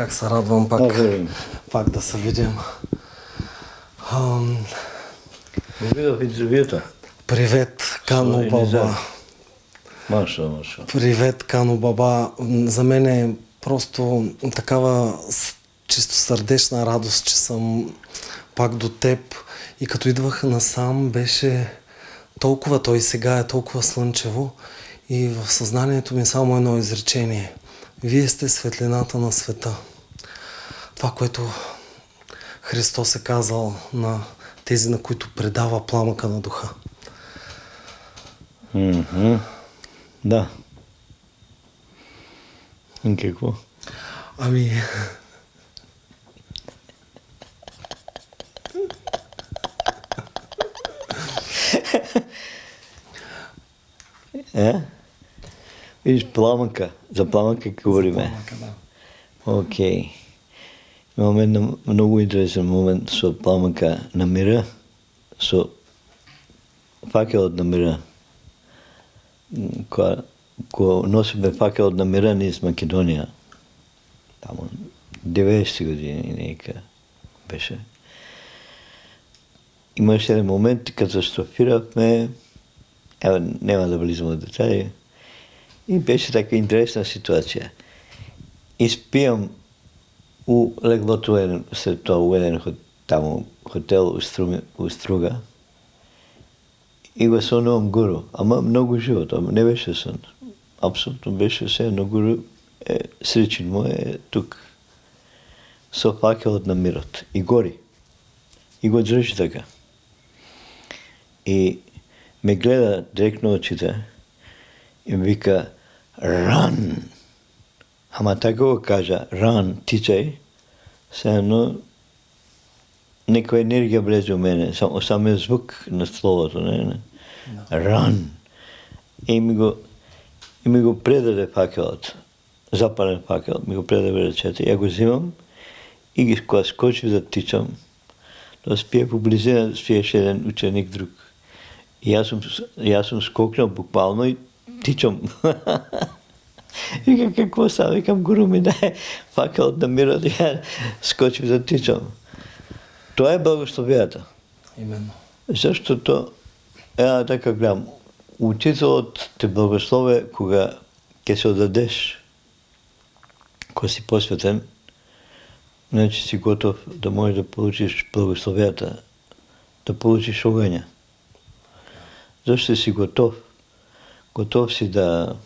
Как се радвам пак да се видим. Видях интервюта. Привет, Кано Баба. Маша. Привет, Кано Баба. За мен е просто такава чисто сърдечна радост, че съм пак до теб. И като идвах насам, беше толкова, той сега е толкова слънчево. И в съзнанието ми само едно изречение. Вие сте светлината на света. Това, което Христос е казал на тези, на които предава пламъка на духа. Да. И какво? Ами... Виж, пламъка. За пламъка говориме. Окей. Имаме много интересен момент с пламъка на мира, с факелът на мира. Кога носиме факелът на мира ние с Македония, там 90 години нека беше. Имаше един момент, катастрофирахме, няма да влизам в детайли, и беше така интересна ситуация. И спиям у леглото след това у един хотел у Струга и го сънувам гуру. Ама много живот, ама не беше сън. Абсолютно беше все едно гуру сречин му е тук. Со факелът на мирът. И гори. И го държи така. И ме гледа директно очите и вика "Run!" Ама така го кажа, "Run!" Тичай. Все едно някаква енергия влезе у мене, самия звук на словото, не? Run! И ми го предаде факелът, запален факел, ми го предаде в ръцете. Я го взимам и кога скочи да тичам, да спие по близина, спиеше един ученик друг. И аз съм скокнал буквално и тичам. Вика, какво става? Викам, гуру ми дай факел да мира, да скочи да тичам. Това е благословията. Именно. Защото, така гледам, учителът те благословя, кога ке се отдадеш, кога си посветен, значи си готов да можеш да получиш благословията, да получиш огъня. Защо си готов? Готов си да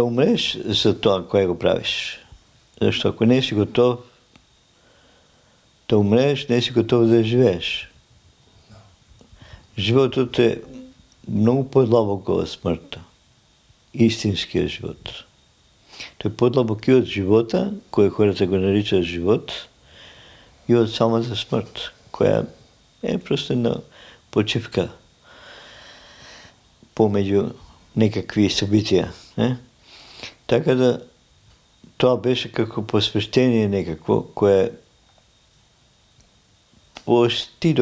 умреш за това, кое го правиш. Защото ако не си готов да умреш, не си готов да живееш. Животът е много по-длъбоко от смъртта. Истинският живот. Той е по-длъбоки от живота, кой хората го наричат живот, и от самата смърт, koja е просто една почивка помежду некакви събития. Така да, това беше како посвещение некакво, кое почти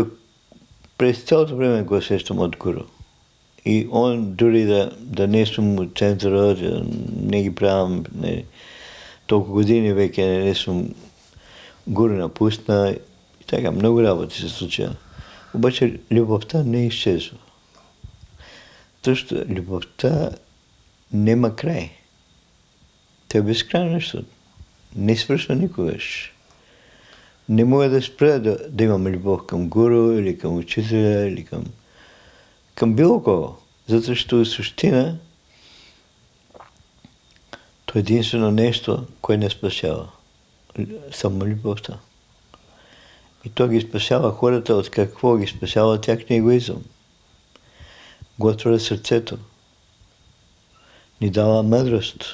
през цялото време го сещам от гуру. И он дори да не съм от центъра, да не ги правям толкова години веќе не съм гуру напусна. И така, много работи се случва. Обаче любовта не изчезва. Защото любовта нема край. Тя е безкрайно нещо. Не свършва никогаш. Не мога да спра да имам любов към гуру, или към учителя, или към било кого. Защото същина, то е единствено нещо, кое не спасява. Само любовта. И то ги спасява хората от какво ги спасява тяхния егоизъм. Го отворя сърцето. Ни дава мъдрост.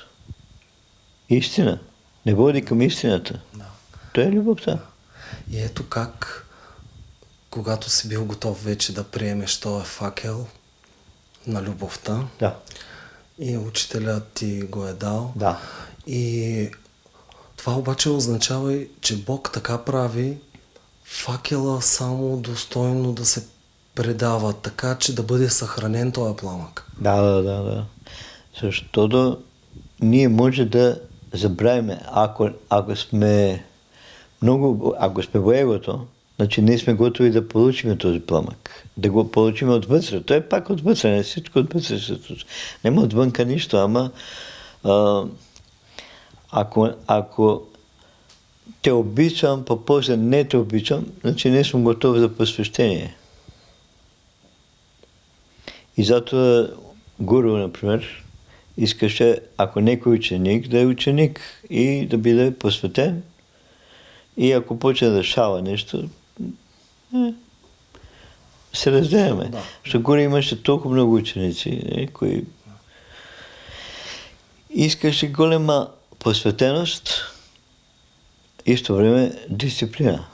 Истина. Не води към истината. Да. Това е любовта. И ето как, когато си бил готов вече да приемеш този факел на любовта, Да. и учителят ти го е дал. Да. И това обаче означава, че Бог така прави факела само достойно да се предава, така че да бъде съхранен този пламък. Да. Защото ние може да забравяме, ако сме в егото, значи не сме готови да получим този пламък. Да го получим отвътре. Той е пак отвътре, не всичко отвътре се случва. Нема отвънка нищо, ама ако те обичам, после не те обичам, значи не съм готов за посвещение. И затова гуру, например, искаше, ако некой ученик, да е ученик и да биде посветен. И ако почне да шава нещо, се разделяме. Да. Защото горе имаше толкова много ученици, които искаше голема посветеност и в това време дисциплина.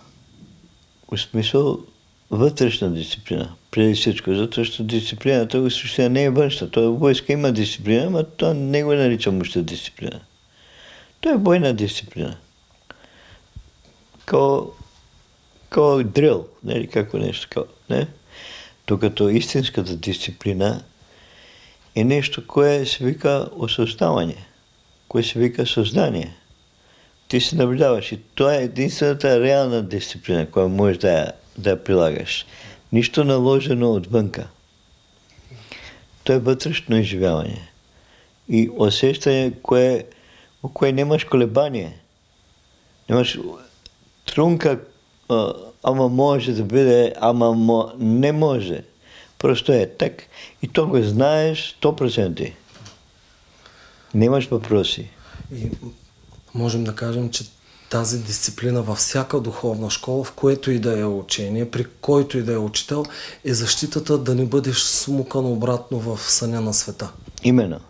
В смисъл вътрешна дисциплина, преди всичко, защото дисциплината в същия не е външна. Той войска има дисциплина, но то не го нарича мъжта дисциплина. То е бойна дисциплина. Kao дрил, или какво нещо. Не? Докато истинската дисциплина е нещо, кое се вика осъзнаване, кое се вика съзнание. Ти се наблюдаваш и това е единствената реална дисциплина, която можеш да я прилагаш. Нищо наложено отвънка. То е вътрешно изживяване. И усещане, кое нямаш колебание. Нямаш трунка, ама може да бъде, ама не може. Просто е так. И то го знаеш 100%. Нямаш въпроси. И можем да кажем, че тази дисциплина във всяка духовна школа, в което и да е учение, при който и да е учител, е защитата да не бъдеш смукан обратно в съня на света. Именно.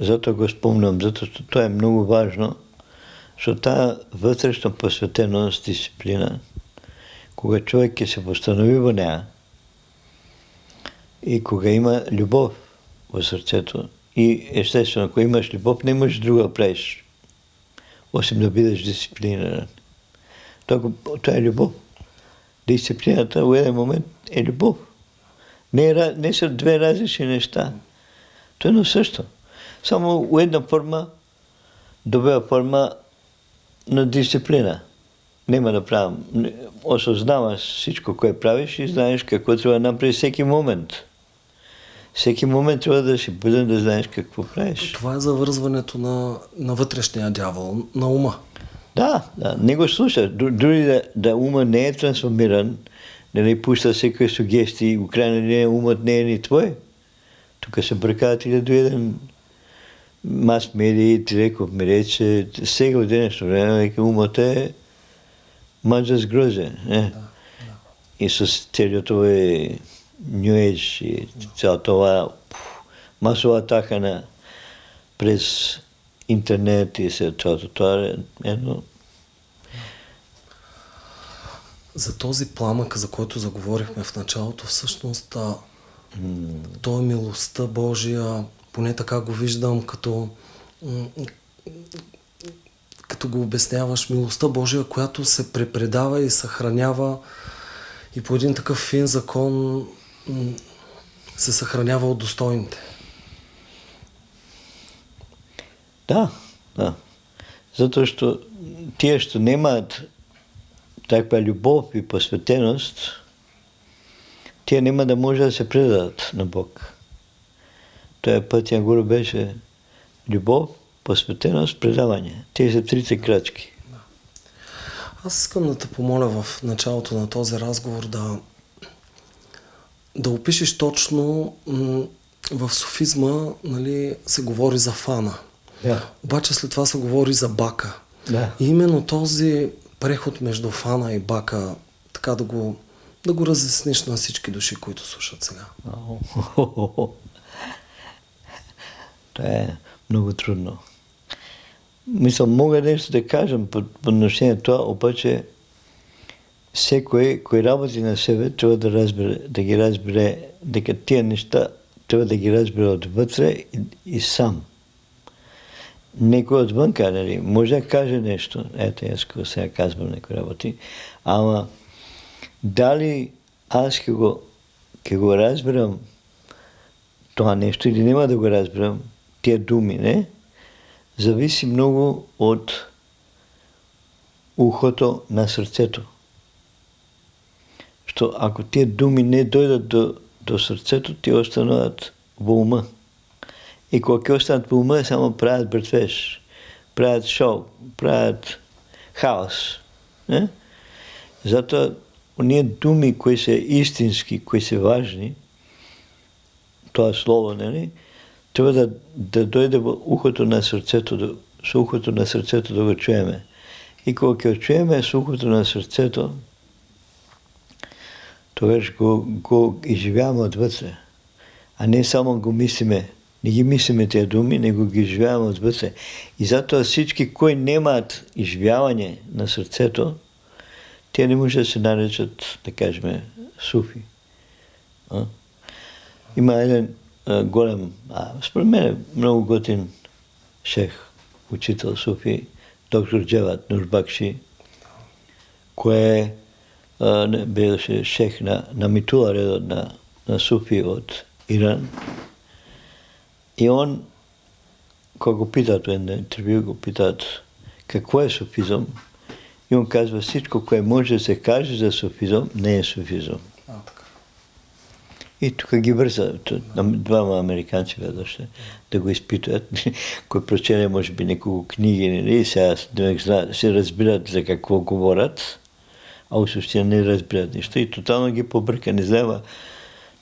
Зато го спомням, защото това е много важно, защото тази вътрешна посветеност, дисциплина, кога човек се възстанови в нея и кога има любов в сърцето, и естествено, ако имаш любов, не можеш друго да правиш, освен да бидеш дисциплиниран. Това е любов. Дисциплината в един момент е любов. Не са две различни неща. То е едно също. Само в една форма, добра форма на дисциплина. Нема да правим. Осъзнаваш всичко, което правиш и знаеш какво трябва да направиш всеки момент. Всеки момент трябва да си бъден да знаеш какво правиш. Това е завързването на вътрешния дявол, на ума. Да, не го слуша. Дори да ума не е трансформиран, да не пуща всеки сугестии, в крайна линия умът не е ни твой. Тук се бракават и да дойде мас-медии, Треков ми рече, сега от днешно време, умът е манджа с грозе. И с целият това New Age и цяло това масова атака през интернет и цялото това е едно. За този пламък, за който заговорихме в началото, всъщност то е милостта Божия, поне така го виждам, като го обясняваш, милостта Божия, която се препредава и съхранява и по един такъв фин закон се съхранява от достойните. Да. Zato što тие, što немаат таква любов и посветеност, тие нема да може да се предадат на Бог. Той път на Гуру беше любов, посветеност, предаване. Те са трите крачки. Аз искам да те помоля в началото на този разговор да опишеш точно в суфизма, нали, се говори за фана. Да. Обаче след това се говори за бака. Да. И именно този преход между фана и бака, така да го разясниш на всички души, които слушат сега. Това е много трудно. Мисля, мога нещо да кажем по отношение на това, обаче всекой, кой работи на себе, трябва да ги разбере, дека тия неща трябва да ги разбере отвътре и сам. Некой отвънка, нали, може да каже нещо, ето аз сега казвам некои работи, ама дали аз ке го разберам това нещо или няма да го разберам, тия думи, не? зависи много от ухото на сърцето. Що ако тия думи не дойдат до сърцето, ти останат в ума. И когато останат в ума, само правят бъртвеж, правят шоу, правят хаос. Не? Затова уния думи, кои са истински, кои са важни, това слово, нали, трябва да дойде в ухото на сърцето, с ухото на сърцето да го чуеме. И когато го чуеме с ухото на сърцето, тогава го изживяваме отвътре. А не само го мислиме. Не ги мислиме тези думи, не ги изживяваме отвътре. И затова всички, кои нямат изживяване на сърцето, те не може да се наречат, да кажем, суфи. Има един голям, според мен много готин шех, учител суфи, доктор Джавад Нурбакши, кое беше шех на Митула редот на суфи от Иран. И он, когато го питат в едно интервю, го питат какво е суфизъм, и он казва всичко, което може да се каже за суфизъм, не е суфизъм. И тук ги върза. Двама американци дошли да го изпитат, кои прочели може би няколко книги, и сега се разбират за какво говорят, а усъщия не разбират нищо и тотално ги побърка, не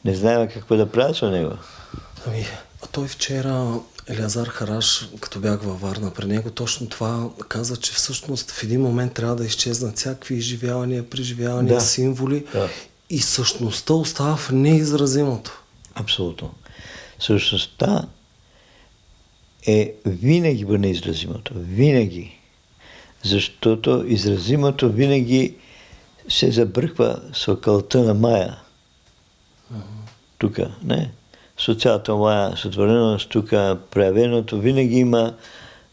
знаева какво да правят с него. Ами, той вчера, Елиазар Хараш, като бях във Варна при него, точно това каза, че всъщност в един момент трябва да изчезнат всякакви изживявания, преживявания, символи и същността остава в неизразимото. Абсолютно. Същността е винаги в неизразимото. Винаги. Защото изразимото винаги се забърква с окълта на Майя. Тук, не? Социалната Майя, сътвореност тук, проявеното, винаги има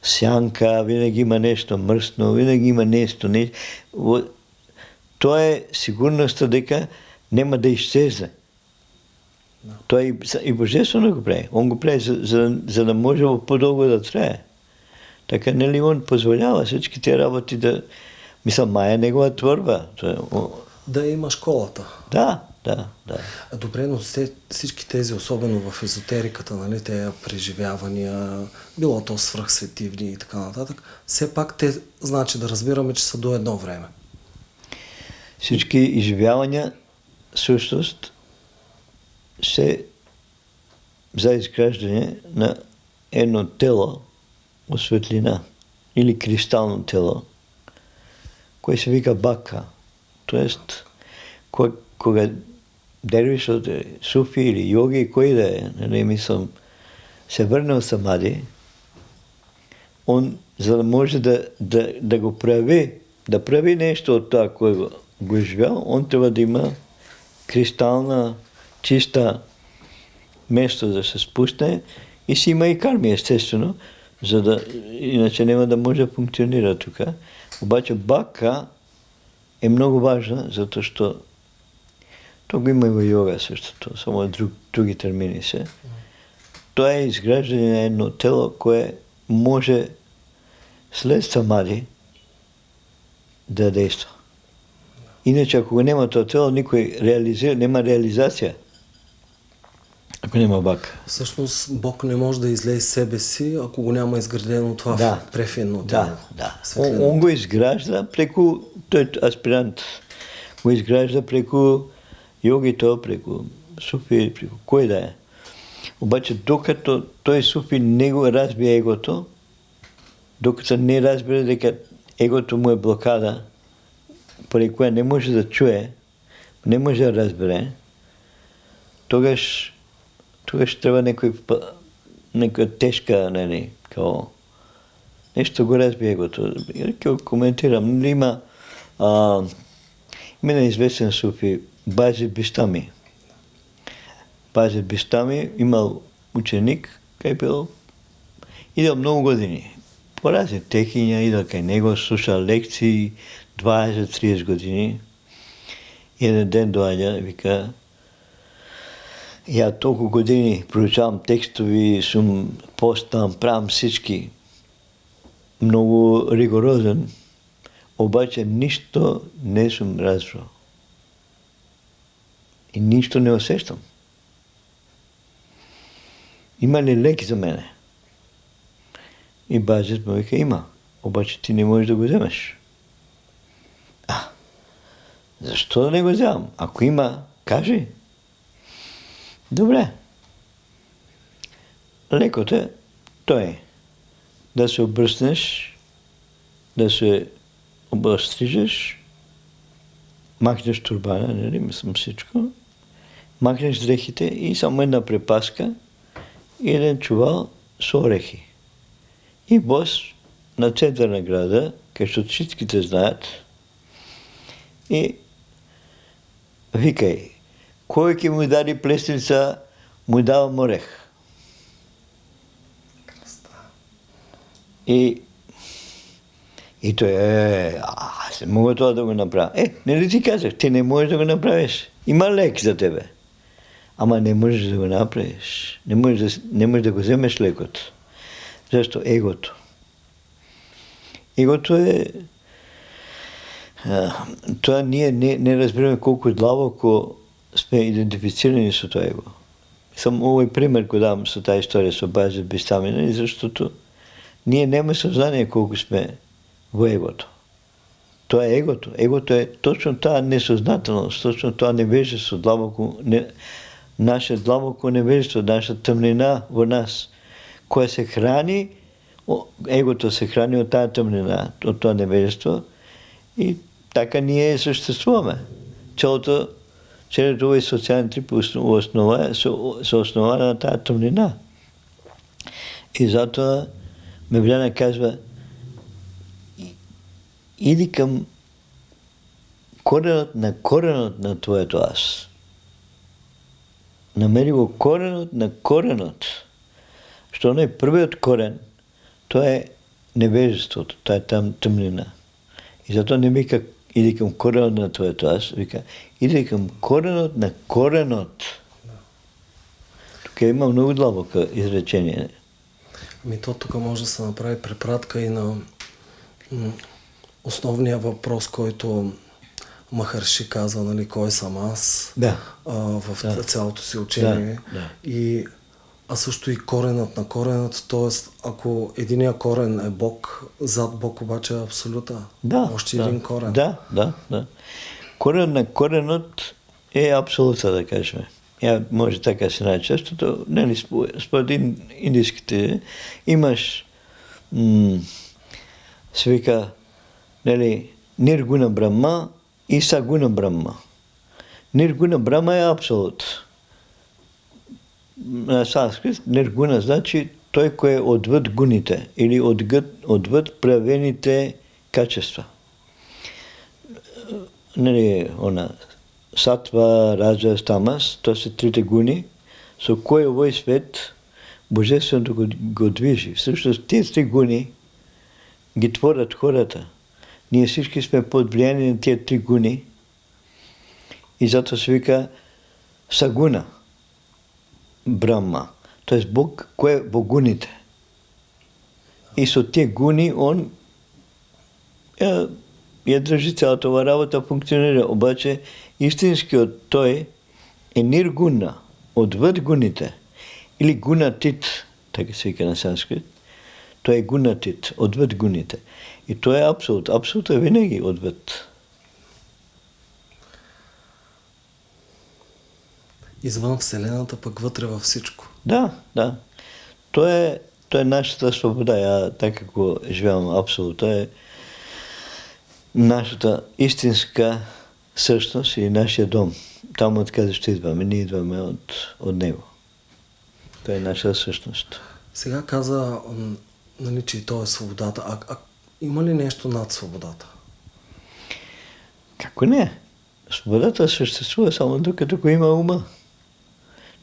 сянка, винаги има нещо мръсно, винаги има нещо. То е сигурността дека нема да изчезне. Той и божествено го прави. Он го прави, за да може по-дълго да трае. Така, нали, он позволява всички тези работи да... Мисля, Майя е негова творба. Да има школата. Да. Добре, но всички тези, особено в езотериката, нали, тези преживявания, било то свръхсветивни и така нататък, все пак те, значи да разбираме, че са до едно време. Всички изживявания всъщност се за изграждане на едно тело от светлина или кристално тело, което се вика бака. Тоест, кога дервиш от суфи или йоги, кой да е, нали, мислям, се върне от самади, он, за да може да го прави, да прави нещо от това, което го изживял, он трябва да има кристална, чиста место да се спусне и си има и карми, естествено, иначе няма да може да функционира тук. Обаче бака е много важна, защото тук има и в йога същото, само други термини се. Това е изграждане на едно тело, което може след самади да действа. Иначе, ако няма това тело, никой няма реализация, ако няма бак. Всъщност, Бог не може да излее себе си, ако го няма изградено това префинно тело. Да. Он го изгражда преко, той е аспирант, го изгражда преко йогито, преко суфи, преко кой да е. Обаче, докато той суфи не го разбие егото, докато не разбира дека егото му е блокада, поради коя не може да чуе, не може да разбере, тогаш трябва някаква тежка, нали, kao, нещо го разбие егото. Като коментирам, има известен суфи, Базир Бистами. Базир Бистами имал ученик, който е бил идал много години. По разни техния, идал кай него, слушал лекции, 20-30 години. И един ден доаѓа и вика, я толкова години проучавам текстови, сум постам, правам всички. много ригорозен, обаче нищо не съм разбрал. И нищо не усещам. Има ли лек за мене? И базът му вика, има, обаче ти не можеш да го вземеш. Защо да не го вземам? Ако има, кажи. Добре. Лекото е да се обръснеш, да се обстрижеш, махнеш турбана, нали, мислям всичко, махнеш дрехите и само една препаска и един чувал с орехи. И бос на център на града, където всичките знаят, и викай, кой ке му даде плесница, му давам орех. И той, аз не мога това да го направя. Нали ти казах, ти не можеш да го направиш. Има лек за тебе. Ама не можеш да го направиш. Не можеш да го вземеш лекото. Защо? Егото. Егото е... това ние не разбираме колко длабоко сме идентифицирани с това его. Само овој пример го дам с тази история с Базит Бистамина, защото ние нямаме съзнание колко сме в егото. Това е егото. Егото е точно тази несъзнателност, точно това невежество, наше длабоко невежество, наша тъмнина в нас, koja се храни, егото се храни от тази тъмнина, от това невежество и така ние съществуваме. Целият овој социален тип се основа на тази тъмнина. И затова Мевляна казва, иди към коренът на твоето аз. Намери го коренът на коренът. Що не е първият корен, то е невежеството, това е там тъмнина. И затова не вика, иди към коренът на твоето аз, вика, иди към коренът на коренът. Тук има много длабоко изречение. То тук може да се направи препратка и на основния въпрос, който Махарши казва, нали, кой съм аз, в цялото си учение. А също и коренът на коренът, т.е. ако единия корен е Бог, зад Бог обаче е абсолюта. Още един корен. Да. Корен на коренът е абсолюта, да кажем. Може така се нарече, защото нали, според индийските имаш се вика нали, Ниргуна Брахма и Сагуна Брахма. Ниргуна Брахма е абсолют. На санскрит Ниргуна значи той, кой е отвъд гуните или отвъд проявените качества. Нали, Сатва, Раджа, Тамас, то са трите гуни, с кой овой свет божественото го движи. Всъщност тези три гуни ги творят хората. Ние всички сме под влияние на тези три гуни и зато се вика Сагуна Брахма. Т.е. Бог, кой е богуните. И с тези гуни он я държи цялата това работа, функционира. Обаче истинският той е ниргуна, отвъд гуните. Или гунатит, така се вика на санскрит. Той е гунатит, отвъд гуните. И той е абсолют. Абсолют е винаги отвъд. Извън Вселената, пък вътре във всичко. Да. Той е нашата свобода. Така го живеем абсолют. Той е нашата истинска същност и нашия дом. Там откъде ще идваме. Ние идваме от него. Това е наша същност. Сега каза, нали, че и то е свободата. А има ли нещо над свободата? Како не? Свободата съществува само докато го има ума.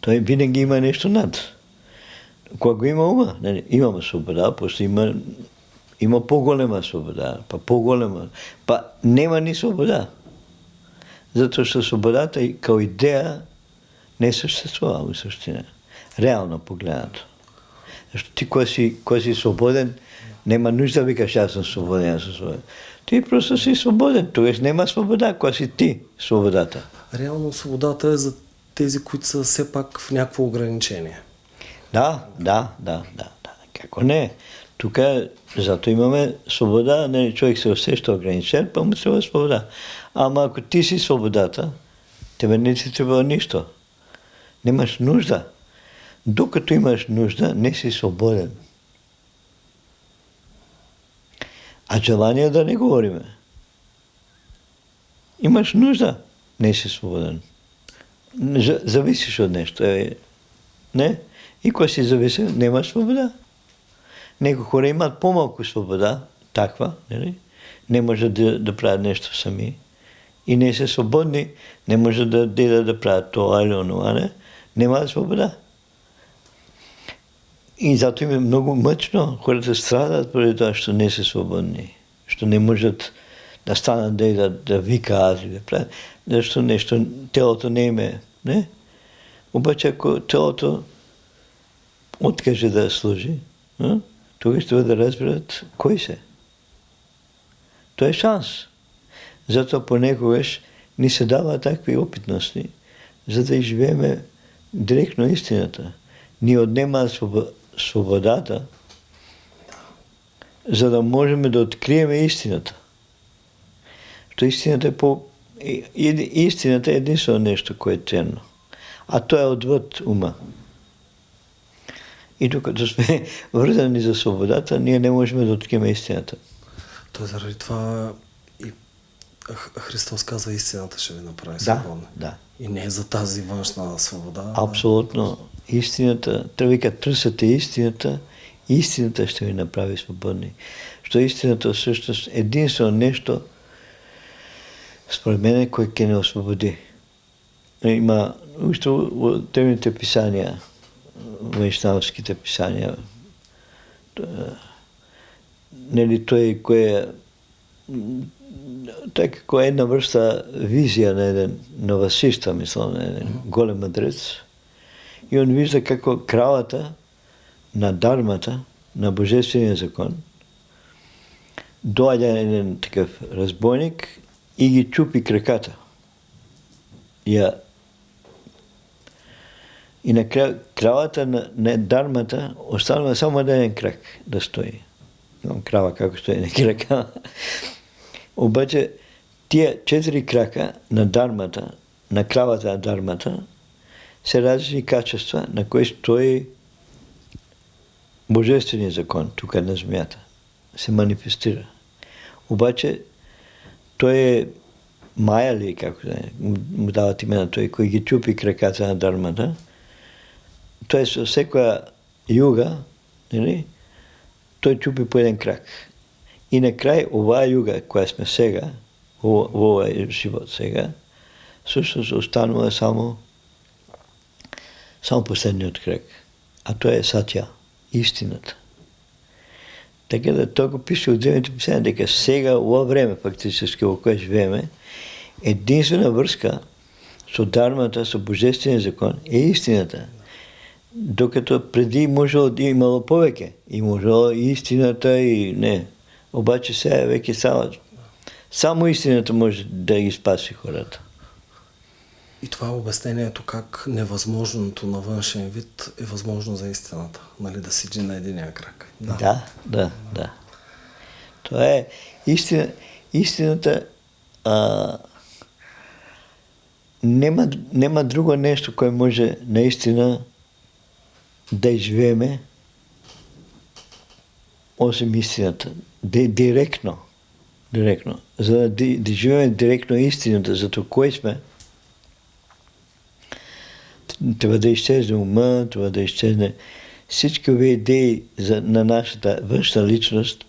Той винаги има нещо над. Кога го има ума, нали, имаме свобода, после има по-голема свобода, по-голема, нема ни свобода. Zato što свободата kao идея не съществува в същина. Реално погледнато. Защото ти, кой си свободен, Нема нужда да викаш аз съм свободен, аз съм свободен. Ти просто си свободен, т.е. нема свобода, кога си ти свободата. Реално свободата е за тези, които са все пак в някакво ограничение. Да. Како не? Тук зато имаме свобода, нали, човек се усеща ограничен, па му трябва свобода. Ама ако ти си свободата, тебе не ти трябва нищо. Немаш нужда. Докато имаш нужда, не си свободен. А желание да не говориме. Имаш нужда, не си свободен. Зависиш от нещо. Не? И кога си зависи, нямаш свобода. Някои хора имат по-малко свобода, таква, не може да правят нещо сами. И не са свободни, не може да правят това или онова, не? Нямат свобода. И зато им е много мъчно. Хората страдат поради това, що не са свободни. Що не можат да станат да викат или да правят. Защото нещо, телото не им е. Не? Обаче ако телото откаже да служи, тогава ще да разберат кой се. То е шанс. Зато понекогаш ни се дава такви опитности, за да изживеем директно истината. Ни отнема свободата, за да можем да открием истината. Що истината е единствено нещо, което е ценно. А то е отвъд ума. И докато сме вързани за свободата, ние не можем да открием истината. То заради това и Христос казва, истината ще ви направи свободни. Да. И не е за тази външна свобода. Абсолютно. Истината, трябва да търсите истината, истината ще ви направи свободни. Що истината всъщност е единствено нещо, според мен, което ке не освободи. Има от древните писания, вайшнавските писания, нали, той, кой е една връста визия на Васиста, мисля, на един голем мъдрец. И он вижда како кравата на дармата, на божествения закон, дойде един такъв разбойник и ги чупи краката. И накрая кравата на дармата останала само един крак да стои. Крава како стои на крака. Обаче тия 4 крака на дармата, на кравата на дармата, са различни качества, на които стои божественият закон, тук на земята. Се манифестира. Обаче той е Майя ли, како да му дават имена, той, кой ги чупи краката на дармата, той със всяка юга, нали, той чупи по един крак. И накрай ова юга, коя сме сега, ова е живот сега, всъщност останува само последният крак. А то е сатя, истината. Така да той го пише от древните писания, дека сега, ова време, фактически, в което живееме, единствена връзка с дармата, с божествения закон е истината. Докато преди можело да имало повеќе. И можело и истината, и не. Обаче сега веќе само истината може да ги спаси хората. И това е обяснението как невъзможното на външен вид е възможно за истината. Нали, да седи на единия крак. Да. Това е истината. Нема друго нещо, кое може наистина да изживееме освен истината. Директно. За да живееме директно истината, зато кой сме, трябва да изчезне ума, трябва да изчезне всички идеи на нашата външна личност,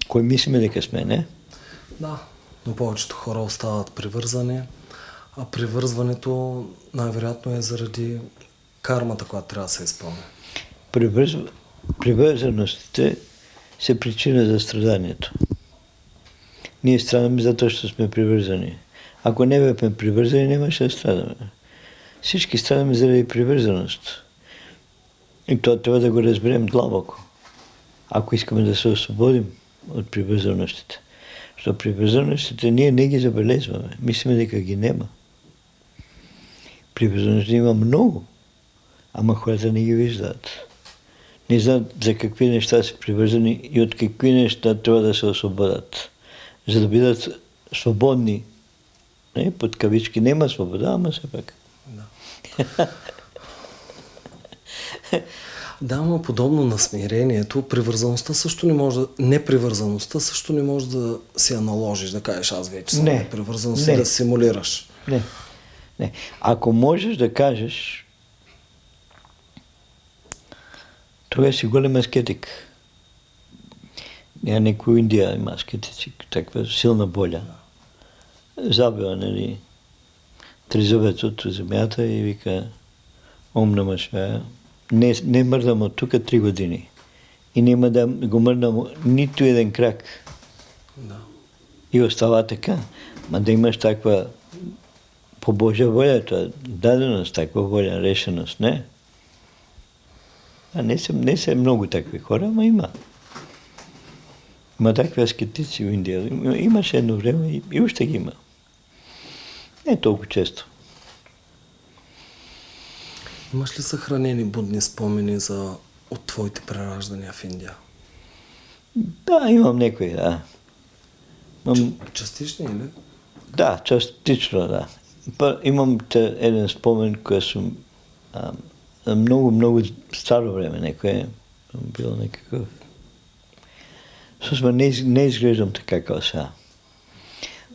кои мислиме дека сме, не? Да, но повечето хора остават привързани, а привързването най-вероятно е заради кармата, която трябва да се изпълни. Привързаностите са причина за страданието. Ние страдаме затоа што сме привързани. Ако не бяхме привързани, нямаше да страдаме. Всички страдаме заради привързаност. И това трябва да го разберем длабоко. ако искаме да се освободим от привързаностите. Защото привързаностите ние не ги забелезваме. Мислиме дека ги нема. Привързаности има много, ама хората не ги виждат. Не знаят за какви неща са привързани и от какви неща трябва да се освободят. За да бидат свободни. Не, под кавички нема свобода, ама все пак. Да. Да, но подобно на смирението, привързаността също не може непривързаността също не може да си я наложиш, да кажеш аз вече съм непривързан, си да симулираш. Не. Ако можеш да кажеш, тогава си голем аскетик. Някой Индия има аскетици, таква силна воля. Забива, нали, тризъбец от земята и вика Ом Нама Шивая. Не мърдам от тук 3 години. И няма да го мърдам нито един крак. Да. И остава така. Ма да имаш таква по Божия воля, това даденост, таква воля, решеност, не. А не са много такви хора, ама има. Има такви аскетици в Индия. Имаше едно време и още ги има. Не толкова често. Имаш ли съхранени будни спомени от твоите прераждания в Индия? Да, имам някои, да. Частични или? Да, частично, да. Имам един спомен, който съм много старо време някой бил някакъв. Всъщност не изглеждам така като сега.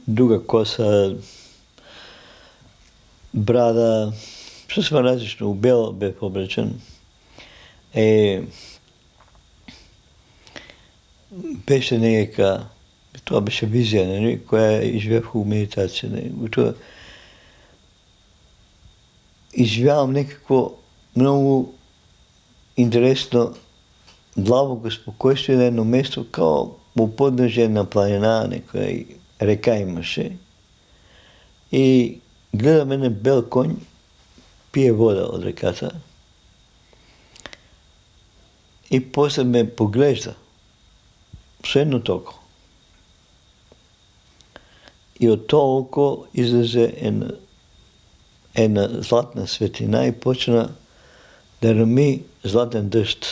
Друга коса, брада, съвсем различно, бел бе облечен. Беше някаква, това беше визия, нали, коя изживях в медитация. Нали. Изживявам някакво много интересно, длабоко спокойствие на едно место, като по подножие на планина, някоя река имаше. И гледаме на бел конь, пие вода от реката. И после ме поглежда. С едно око. И от това око излезе една златна светлина и почна да рами златен дъжд.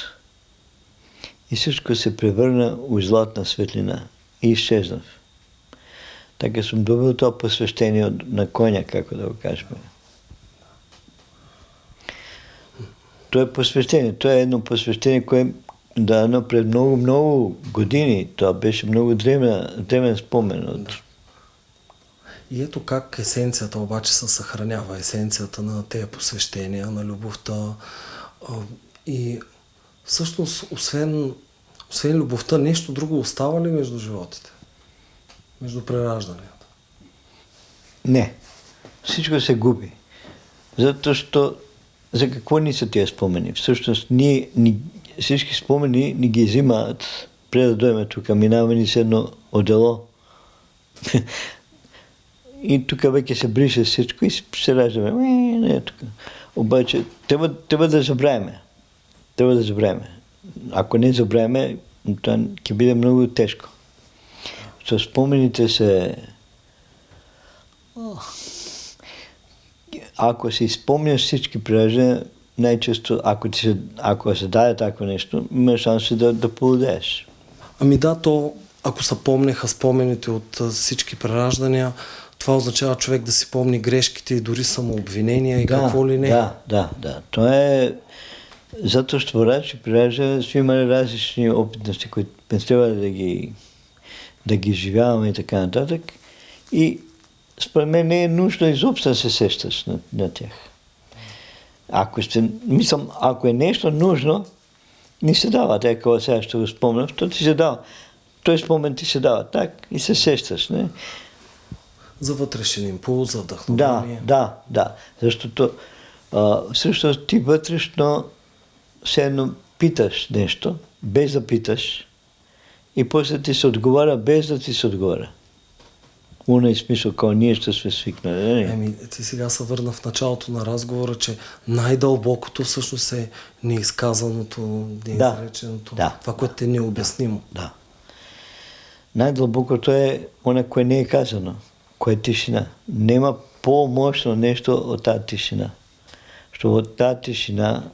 И всичко се превърна в златна светлина. И изчезнах. Така съм добил това посвещение на коня, како да го кажем. То е посвещение. То е едно посвещение, което дано пред много години. Това беше много древен спомен. Да. И ето как есенцията обаче се съхранява. Есенцията на тези посвещения, на любовта. И всъщност, освен любовта, нещо друго остава ли между животите? Между преражданията? Не. Всичко се губи. Защото за какво ни са тези спомени? Всъщност, всички спомени ни ги взимат преди да дойме тук. Минаваме ни с едно отдело. И тук веќе се брише всичко и се раждаме. Не, тук. Обаче, трябва да забравяме. Трябва да забравяме. Ако не забравяме, това ќе биде много тежко. Со спомените се... Ако си спомняш всички прераждания, най-често, ако се даде такова нещо, има шанси да полудееш. Ами да, то, ако се помнеха спомените от всички прераждания, това означава човек да си помни грешките и дори самообвинения и какво ли не. Да. То е... Zato što vraći прераждания сме имали различни опитности, които не трябва да ги живяваме и така нататък. И според мен не е нужно изобщо да се сещаш на тях. Ако е нещо нужно, не се дава, така сега ще го спомням, то ти се дава. Той спомен ти се дава так и се сещаш. Не? За вътрешен импулс, за вдъхновение. Да. Защото всъщност ти вътрешно все едно питаш нещо, без да питаш, и после ти се отговаря, без да ти се отговаря. Уно е смисъл, като ние ще сме свикнали. Еми, ти сега се върна в началото на разговора, че най-дълбокото всъщност е неизказаното, неизреченото. Да. Това, което е необяснимо. Да. Най-дълбокото е оно, кое не е казано, кое е тишина. Нема по-мощно нещо от тази тишина. Що от тази тишина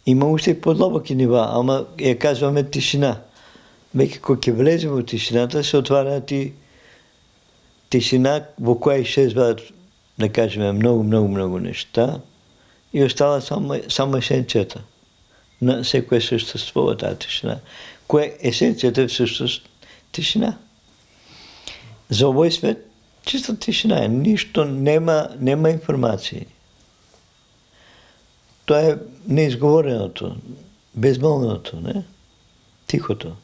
има още по-длъбоки нива, ама я казваме тишина. Веќе кога ќе влезем в тишината, се отварят и тишина, во која изчезват, да кажем, много неща и остава само есенцията на секое същество во тази тишина. Кое есенцията е всъщност тишина. За овој свет чиста тишина е, нищо нема информации. Тоа е неизговореното, безмолвното, не? Тихото.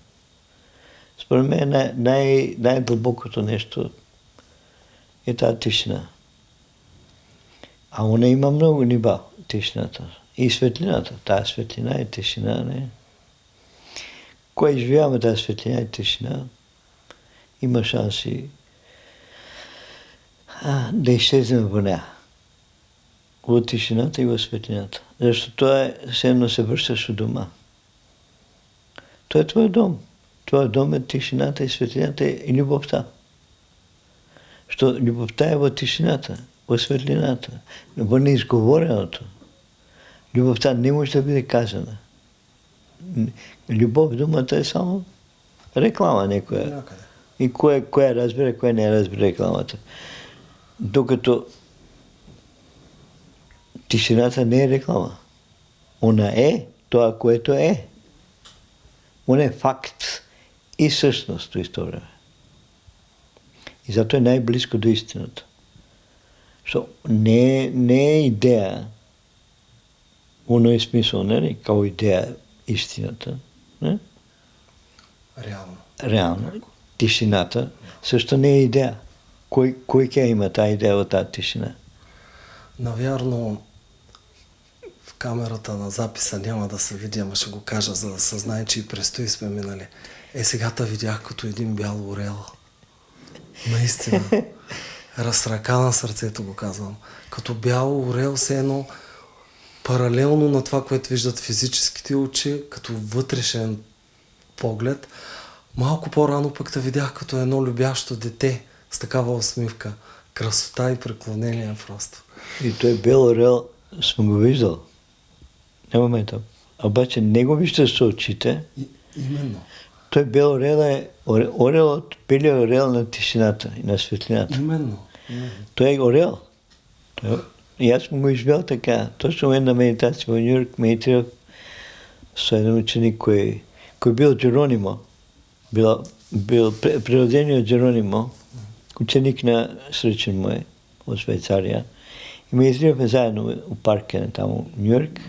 Според мен най-дълбокото нещо е тази тишина. А она има много нива, тишината. И светлината. Тази светлина е тишина, не? Кога изживяваме тази светлина и тишина, има шанси да изчезнем во нея. Во тишината и во светлината. Защото тоа е все едно се връщаш у дома. Тоа е твој дом. Твој дом е тишината и светлината и љубовта. Што љубовта е во тишината, во светлината, во неизговореното. Љубовта не може да биде казана. Љубов думата е само реклама некоја. И која разбере, која не разбере рекламата. Докато тишината не е реклама. Она е тоа което е. Она е факт и същност во исто време. И зато е најблиско до истината. Што не е идеја, оно е смисъл, не? Као идеја истината. Не? Реално. Тишината също не е идеја. Кој ќе има таа идеја од таа тишина? Навярно, в камерата на записа няма да се види, ама ще го кажа, за да се знае, че и престои сме минали. Сега те видях като един бял орел. Наистина. Разрака на сърцето го казвам. Като бял орел, все едно паралелно на това, което виждат физическите очи, като вътрешен поглед. Малко по-рано пък те видях като едно любящо дете с такава усмивка. Красота и преклонение просто. И той бел орел съм го виждал. Нямаме там. Обаче не го виждаш с очите. Именно. Той бел орел е орелът, белият орел на тишината и на светлината. Именно. Той е орел. И аз съм го изживял така. Точно една медитация в Нью-Йорк медитирах с един ученик, кой бил Джеронимо. Бил природени от Джеронимо, ученик на сречен мой от Швейцария. И ме излияхме заедно в парка там в Нью-Йорк.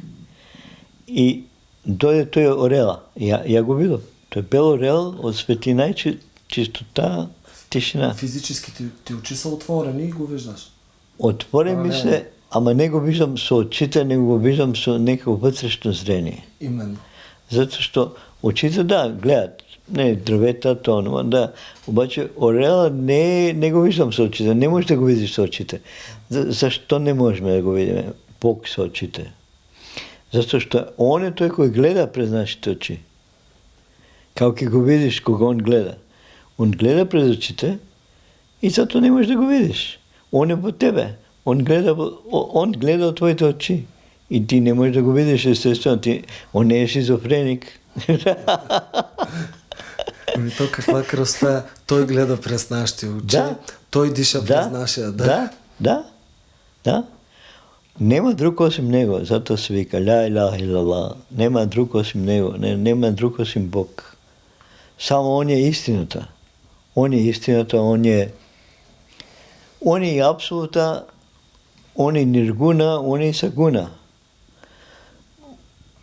И дойде той орела. Я го видел. Той бел орел от светлина и чистота, тишина. Физически ти очи са отворени и го виждаш. Отворен ми се, ама не го виждам с очите, не го виждам с някакво вътрешно зрение. Именно. Зато що очите, да, гледат. Не, дървета, това, да. Обаче орела не го виждам с очите. Не можеш да го видиш с очите. Защо не можем да го видим Бог с очите? Защото он е той, кой гледа през нашите очи. Как го видиш, кога он гледа? Он гледа през очите и зато не можеш да го видиш. Он е по тебе. Он гледа от твоите очи. И ти не можеш да го видиш, естествено. Он не е шизофреник. То каква красота. Той гледа през нашите очи. Да. Той диша през нашия дъх. Да. Нема друг осим него. Зато се вика ля илах илала. Нема друг осим него. Нема друг осим Бог. Само он е истината. Он е истината, он е абсолюта, он е ниргуна, он е сагуна.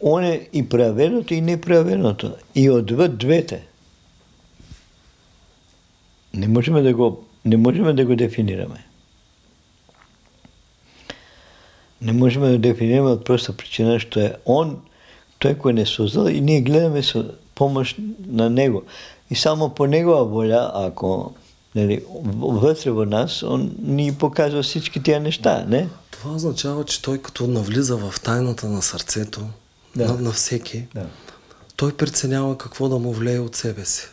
Он е и проявеното, и непроявеното. И отвъд двете. Не можем да го дефинираме. Не можем да дефинираме от проста причина, що е он, той, кой не създал, и ние гледаме с помощ на него. И само по негова воля, ако Нали, вътре в нас, он ни показва всички тия неща, не? Това означава, че той като навлиза в тайната на сърцето, на всеки, Да. той преценява какво да му влее от себе си.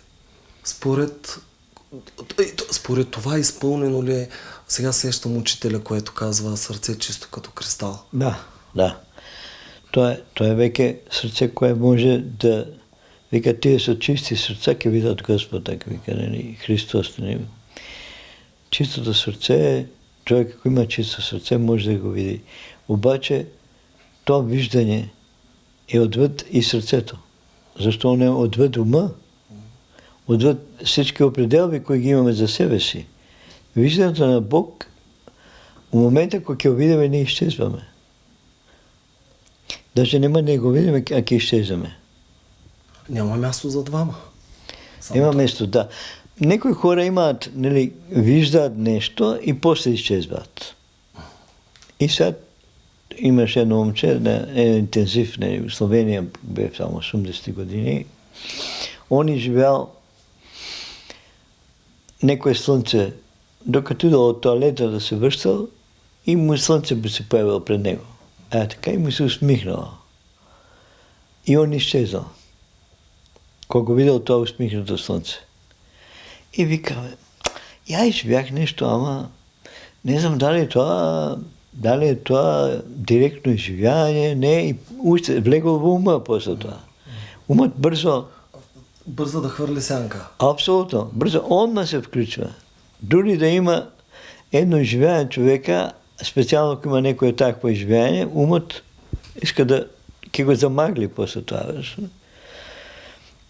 Според това изпълнено ли е, сега сещам учителя, което казва сърце чисто като кристал. Да. Това е веќе срце кое може да вика тие со чисти срца ќе видат Господа, вика нели Христос, нели. Чистото срце, човек ако има чисто срце може да го види. Обаче тоа виждање е отвъд и срцето. Зашто не е отвъд ума? Отвъд всички определби кои ги имаме за себе си. Виждането на Бог, в момента кога ќе го видиме, не изчезваме. Даже нема да го видиме, а ќе изчезваме. Няма място за двама. Има место, да. Некои хора имаат, нели, виждаат нещо и после изчезват. И сега имаше едно момче на интензив, нели, в Словения бе само 80 години. Он изживял некое слънце, докато идва от тоалета да се връщал и му слънце би се появило пред него. А така и му се усмихнало. И он изчезнал. Кога видел това усмихнато слънце. И вика, я изживях нещо, ама не знам дали е това директно изживяване, не, и влегло в ума после това. Умът бързо да хвърли сянка. Абсолютно. Бързо он се включва. Дори да има едно изживяване човека, специално ако има некое такво изживяване, умът иска да го замагли после това.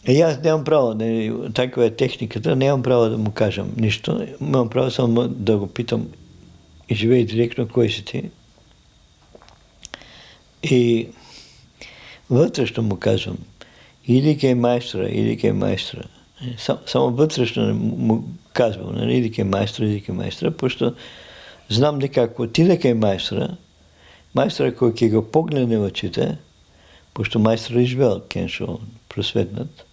И аз нямам право, такава е техниката, нямам право да му кажам нищо. Имам право само да го питам и живее директно кой си ти. И вътрешно му казвам, иди кей майстра. Само вътрешно му казвам, иди кей майстра, защото знам дека ако отиде кей майстра, кой ќе го погледне в очите, пошто майстор е живел, Кеншо, просветнат,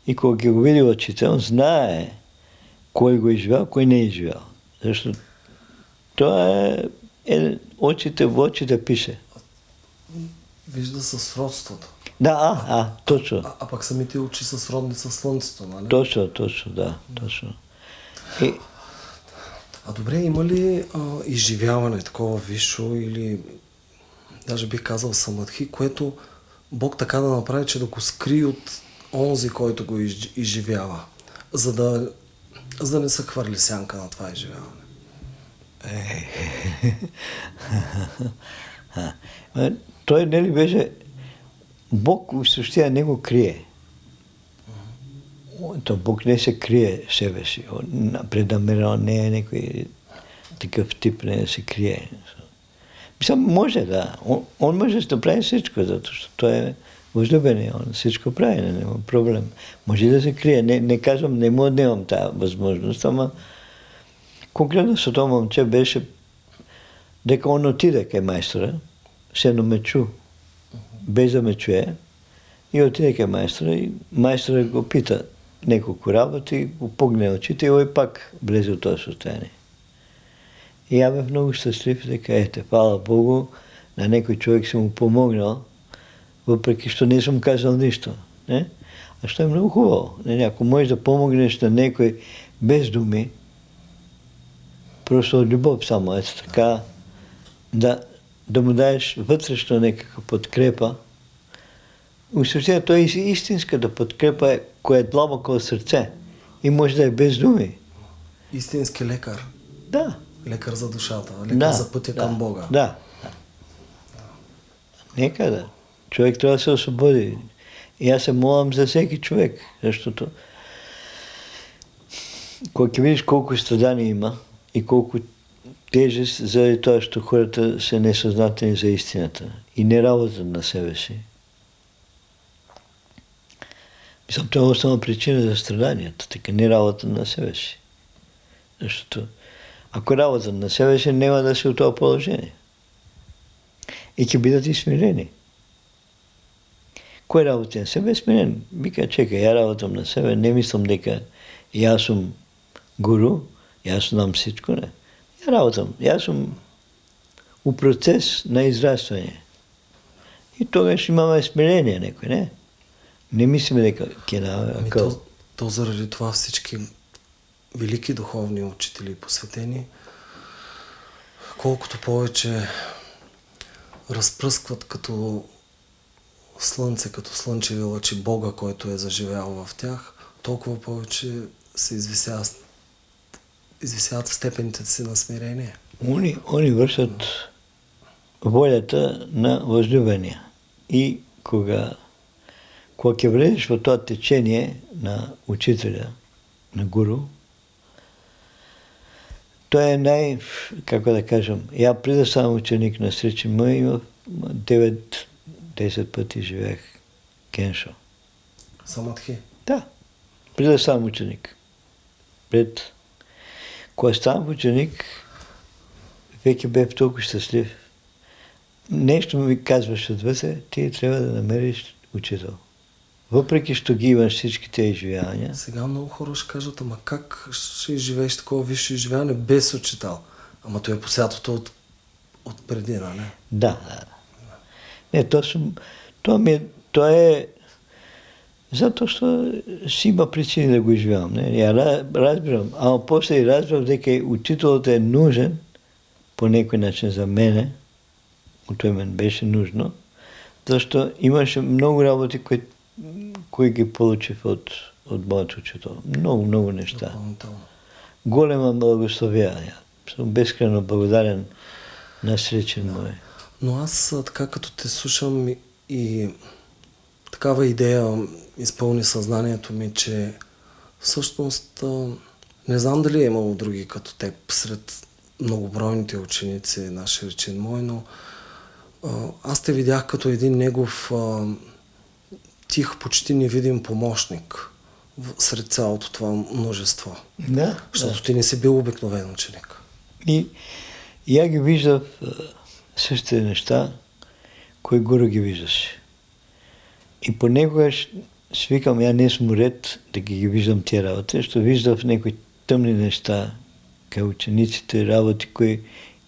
и кога ќе го види в очите, он знае кой го е живел, кой не е живел. Защото това очите в очите пише. Вижда с родството. Да, точно. А пък самите очи са сродни със слънцето, нали? Точно, да, точно. Добре, има ли изживяване такова висшо или даже бих казал самадхи, което Бог така да направи, че да го скри от онзи, който го изживява, за да не се хвърли сянка на това изживяване? Той нели беше Бог в същия не го крие. То Бог не се крие себе си. Преднамерено не е някой такъв тип, не се крие. Мисля, може да. Он може да прави всичко, защото той е възлюбен, он всичко прави, няма проблем. Може да се крие. Не казвам, не му отнемам тази възможност, ама конкретно с това момче беше дека он отиде кај майстора, се едно ме чу, без да ме чуе, и отиде кај майстора и майстора го пита неколко работи, го погне очите и той пак влезе в това състояние. И я бях много щастлив, дека хвала Богу, на некой човек съм му помогнал, въпреки що не съм казал нищо. Не? А що е много хубаво. Ако можеш да помогнеш на некой без думи, просто любов само, ето така, да му даеш вътрешно някаква подкрепа. В същия той истинската подкрепа, която е длабоко от сърце и може да е без думи. Истински лекар. Да. Лекар за душата, лекар за пътя към Бога. Да. Нека да. Човек трябва да се освободи. И аз се молам за всеки човек, защото когато видиш колко страдания има и колко тежест заради това, защото хората са несъзнателни за истината и не работят на себе си. Мислям, това е основна причина за страданията, така не работят на себе си. Защото ако работят на себе си, няма да се от това положение. И ќе бидат и смирени. Кой работи на себе е смирен? Вика, чекай, я работам на себе, не мислам дека јас сум гуру, Аз знам всичко, не. Я работам. Аз съм у процес на израстване. И тогаш имаме смирение некои, не? Не мислиме дека ќе на Ами акъл. то заради това всички велики духовни учители и посветени, колкото повече разпръскват като слънце, като слънчеви лъчи Бога, който е заживял в тях, толкова повече се извисяват в степените си на смирение. Они вършат волята на възлюбения. И кога ќе влезеш во тоа течение на учителя, на гуру, тоа е како да кажем, ја преда сам ученик на среќи мој, имав 9-10 пъти живеех кеншо. Самадхи. Да, преда сам ученик. Кога станав ученик, веќе бев толку щастлив. Нещо ми казваш отвътре, ти трябва да намериш учител. Въпреки, що ги имаш всички тези изживявания. Сега много хора ще кажат, ама как ще живееш такова висше изживяване без учител? Ама той е посятото от преди, не? Да. Не, тоа е затоа што си има причини да го изживявам. Не? Ја разбирам, ама после и разбрав дека учителот е нужен по некој начин за мене, тој мен беше нужно, зашто имаше многу работи кои ги получив од мојот учител. Многу нешта. Допълнително. Голема благословија. Сум безкрайно благодарен на сречен мој. Но аз така като те слушам и такава идея изпълни съзнанието ми, че всъщност не знам дали е имало други като теб сред многобройните ученици, наши речен мой, но аз те видях като един негов тих, почти невидим помощник сред цялото това множество. Да. Защото ти не си бил обикновен ученик. И ја ги виждав същите неща, кои гуру ги виждаше. И понекогаш свикам, ја не сум ред да ги виждам тие работи, што виждав некои тъмни неща, кај учениците, работи кои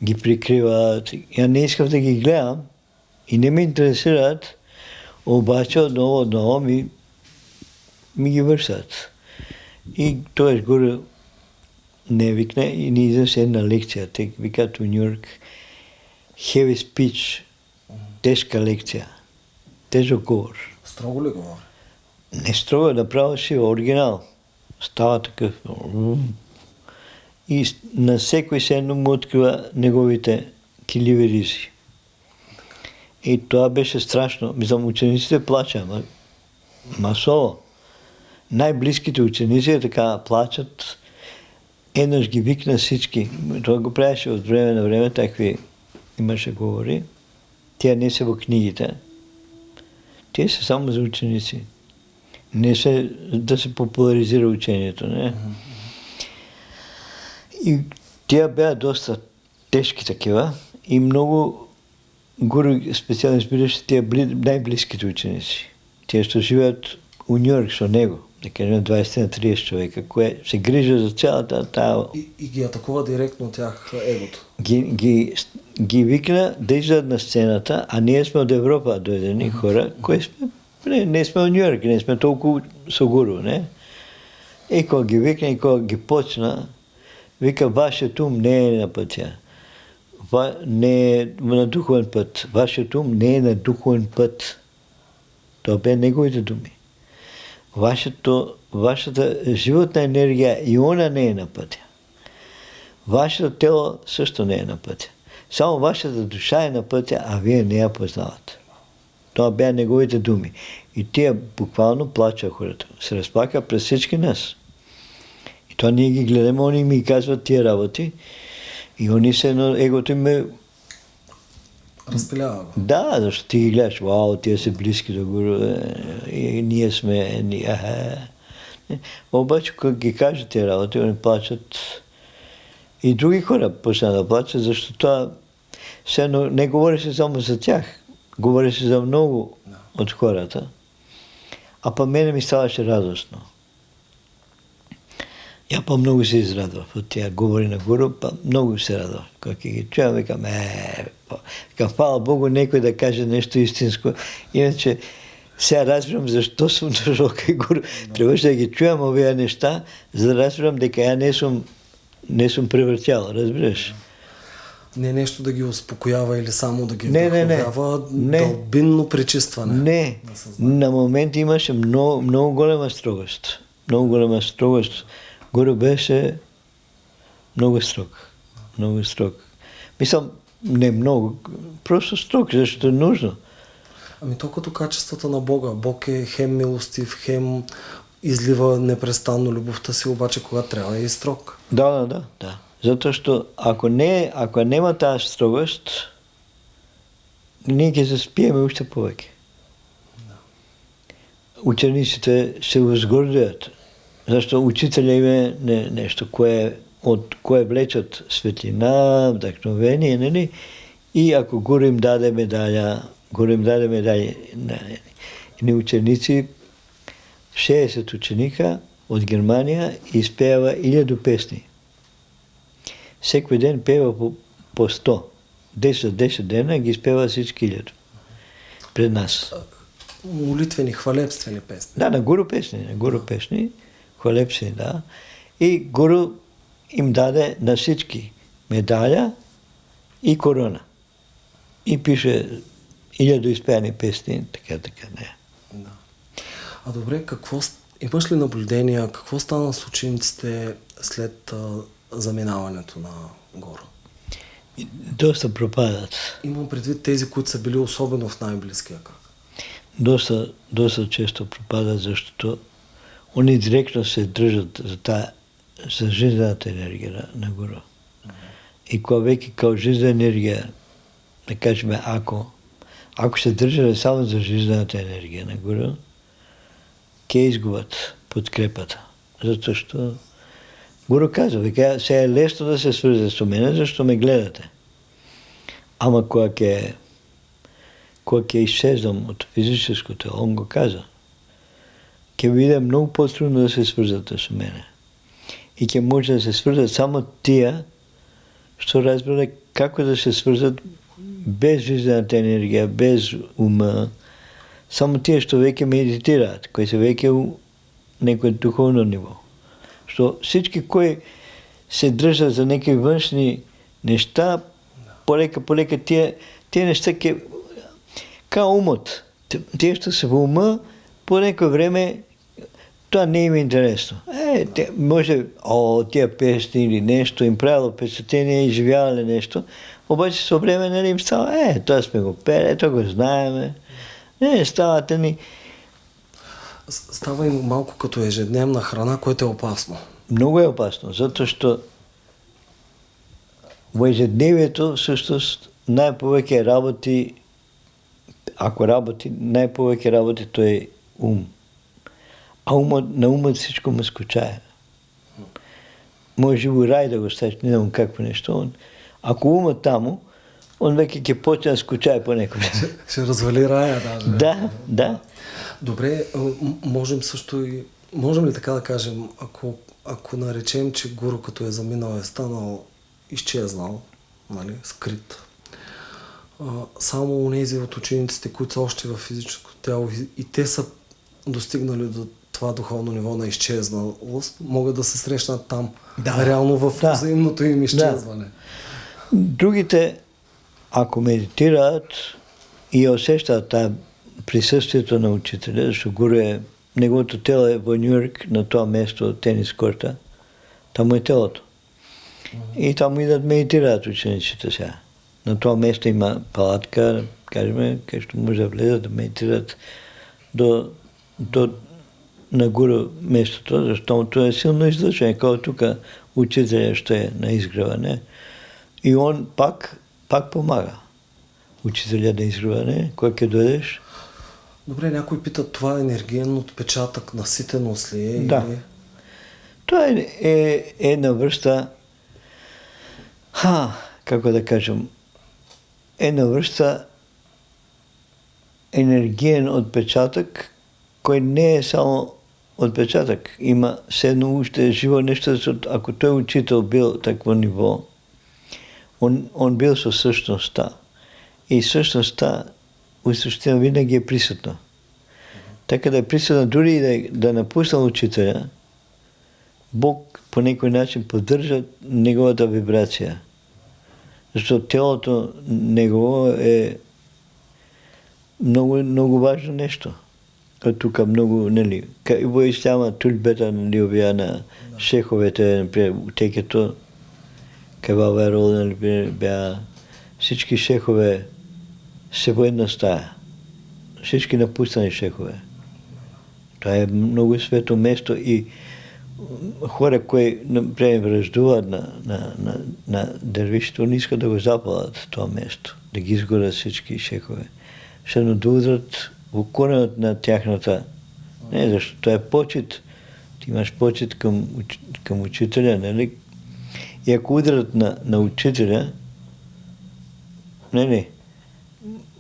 ги прикриваат. Ја не искав да ги гледам и не ме интересираат, обаче одново ми ги вършат. И тоеш гуру не викне и ни изнесе една лекция. Те викат в Нью-Йорк heavy speech, тежка лекция, тежък говор. Строго ли говори? Не строго, направо си оригинал. Става такъв. И на всекой се едно му открива неговите киливи ризи. И това беше страшно. Мислам, учениците плачат, масово. Най-близките ученици така плачат. Еднъж ги викна всички. Това го правеше от време на време, такви имаше говори. Тя не са в книгите. Те са само за ученици. Не се да се популяризира учението. Не? И тя бяха доста тежки такива и много гуру специално избираше тия най-близките ученици. Тия, що живеят у Нью-Йорк со него, да кажем 20-30 човека, кое се грижа за цялата тая. И ги атакува директно от тях егото. Ги викна да излязат на сцената, а ние сме от Европа дойдени хора, кои сме, не сме от Нью-Йорк, не сме толкова со гуру, не? И кога ги викна и кога ги почна, вика, вашият ум не е на пътя. Не е на духовен път. Вашият ум не е на духовен път. Това бе неговите думи. Вашата животна енергия и она не е на пътя. Вашето тело също не е на пътя. Само вашата душа е на пътя, а вие не я познавате. Това бе неговите думи. И тия буквално плача хората. Се разплака през всички нас. И това ние ги гледаме, они ми казват тия работи. И они се едно егото им е... Разпилява го. Да, защото ти ги гледаш, вау, тия са близки до гуру, и ние сме... Обаче, когато ги кажат тия работи, они плачат. И други хора почнат да плачат, защото това... не говореше само за тях, говореше за много от хората. А па мене ми ставаше радостно. Я по-много се израдвах от тия говори на Гуру, много се радвах. Когато ги чуя, викам, хвала Богу, някой да каже нещо истинско. Иначе сега разбирам защо съм дошъл към Гуру. Трябваше да ги чуям овия неща, за да разбирам дека я не съм превъртял, разбираш? Не нещо да ги успокоява или само да ги Не. вдъхновява, дълбинно пречистване. Не, на момент имаше много голема строгост. Много голема строгост. Гуру беше много строг. Много строг. Мислям, не много, просто строг, защото е нужно. Ами то като качествата на Бога. Бог е хем милостив, хем излива непрестанно любовта си, обаче когато трябва е и строг. Да. Zato što ako nema ta strogost, ние ќе се спиеме уште повеќе. Учениците се возгордеат, зашто учителя им е нешто кое влечат светлина, вдъхновение, нели? И ако Гуру им даде медаля, едни ученици, 60 ученика от Германия изпева 1000 песни. Всеки ден пева по 100. 10 дена ги изпева всички 1000 пред нас. Молитвени, хвалебствени песни. Да, на Гуру песни, хвалебствени, да. И Гуру им даде на всички медаля и корона. И пише 1000 изпеяни песни, така, не. Да. А добре, имаш ли наблюдения, какво стана с учениците след заминаването на Гуру? Доста пропадат. Имам предвид тези, които са били особено в най-близкия кръг. Доста често пропадат, защото они директно се държат за жизнената енергия на Гуру. И кога веки kao жизнена енергия, да кажем, ако се държат само за жизнената енергия на Гуру, ќе изгубят подкрепата. Zato što Гуру казва, века, сега е лесно да се свързате с мене, защото ме гледате. Ама кога ќе изчезнам от физическото, он го каза, ќе биде много по-трудно да се свързате с мене. И ќе може да се свързат само тия, що разбере како да се свързат без жизнената енергия, без ума. Само тия, що веќе медитираат, кои се веќе у некој духовно ниво. Що всички кои се држат за некои външни неща, полека тия неща као умот. Тие што се во ума, по некој време тоа не им е интересно. Може тия песни или нещо им правило впечатление, изживявале нещо, обаче со време не им става, тоа сме го пеле, тоа го знаеме. Не, ставате ни. Става им малко като ежедневна храна, което е опасно. Много е опасно, zato što во ежедневието всъщност най-повече работи, ако работи, най-повече работи тој ум. А на умът всичко му скучае. Може во рай да го ставиш, не знам какво нещо. Ако умът таму, он веќе ќе почне да скучае по некој. Ще развали рая даже. Да. Добре, можем ли така да кажем, ако наречем, че Гуру като е заминал е станал изчезнал, нали, скрит, само онези от учениците, които са още в физическото тяло и те са достигнали до това духовно ниво на изчезналост, могат да се срещнат там, реално в взаимното им изчезване. Другите, ако медитират и усещат тази присъствието на учителя, защото Гуру неговото тело е в Нью-Йорк, на това место, тенис корта, там е телото. И там идат медитират учениците сега. На това место има палатка, кажем, където може да влезат да медитират на Гуру местото, защото е силно излъчване, когато тук учителя ще е на изгреване. И он пак помага. Учителя на изгреване, кой ќе дойдеш? Добре, някой питат, това е енергиен отпечатък, наситеност ли е? Да. Или... Това е една връста, како да кажем, една връста енергиен отпечатък, кой не е само отпечатък. Има седно още живо нещо, защото ако той учител бил такво ниво, он бил със същността. И същността у същина винаги е присътна. Така да е присътна, дори и да напусна учителя, Бог по някой начин поддържа неговата вибрация. Защото тялото негово е много, много важно нещо. Тук много, нали, во исляма тулбета, нали, обя на шеховете, например, тъй като Кававерол, нали, бя всички шехове се в една стая. Всички напуснали шехове. Това е много свето место и хора, които, например, връждуват на дървището, не искат да го запалят това место, да ги изгорят всички шехове. Ще да удрят в коренът на тяхната. Не, защото това е почет. Ти имаш почет към учителя, нали? И ако удрят на учителя, не,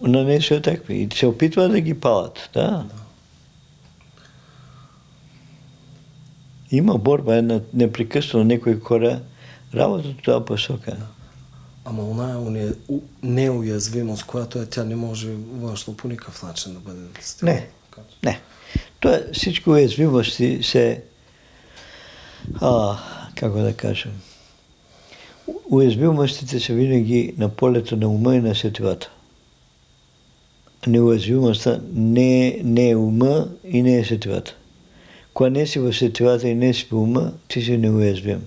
не са такви. И се опитват да ги палят, да. Има борба, една непрекъснато някои хора работа това посока. Ама она неуязвимост, която е, тя не може външно по никакъв начин да бъде достигната. Не. Това всичко уязвимости се, как да кажем, уязвимостите са винаги на полето на ума и на сетивата. Неуязвимостта не е ума и не е сетивата. Когато не си в сетивата и не си в ума, ти си неуязвим.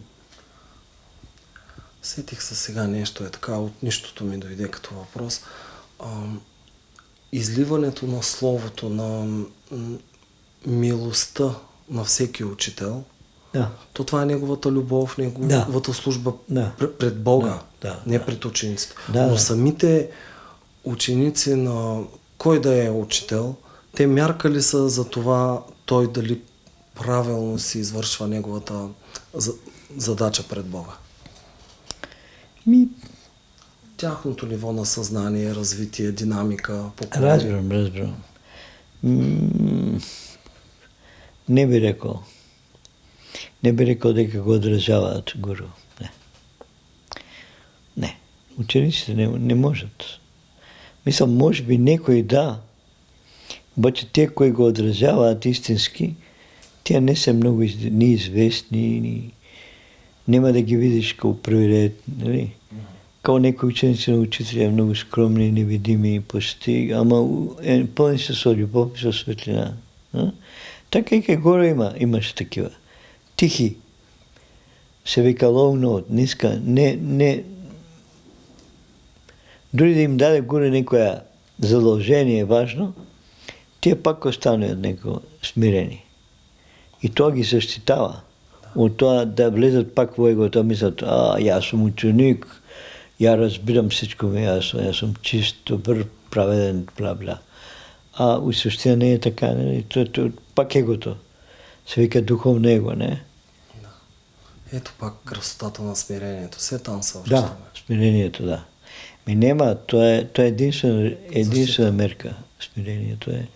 Сетих се сега нещо, така от нищото ми дойде като въпрос. Изливането на словото, на милостта на всеки учител, то това е неговата любов, неговата служба пред Бога, не пред учениците. Но самите ученици на кой да е учител, те мяркали са за това той дали правилно си извършва неговата задача пред Бога. Тяхното ниво на съзнание, развитие, динамика, поклон. Разбирам. Не би рекол дека го одржават гуру. Не. Учениците не можат. Мислам, може би некои да, обаче те, кои го одржават истински, тя не са много неизвестни, няма да ги видиш като проверят, нали? Kao neki učenici na učitelja, mnogo skromni, nevidimi, почти, ама пълни с любов и с светлина. Така и горе имаше такива. Тихи. Се вика low note, ниска. Дори да им даде горе някое задължение важно, тия пак останали от него смирени. И то ги защитава. От това да влезат пак в егото, мислят, аз съм ученик, я разбирам всичко ми ясно, аз съм чист, добър, праведен, бла-бла. А у същия не е така, не? Пак егото. Се вика духовно его, не? Да. Ето пак красотата на смирението. Все там се връщаме. Да, смирението, да. Нема, то е единствена мерка. Смирението е.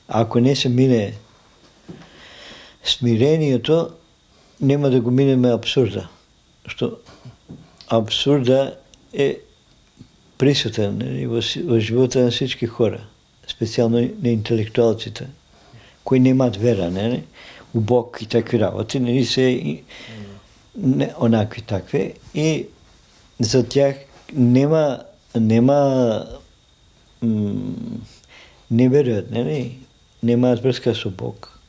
Ако не се мине смирението, няма да го минем абсурда. Защото абсурда е присътен в живота на всички хора, специално на интелектуалците, които нямат вера, у Бог и такви работи, не са онакви такви. И за тях не верят, нямат връзка с Бог.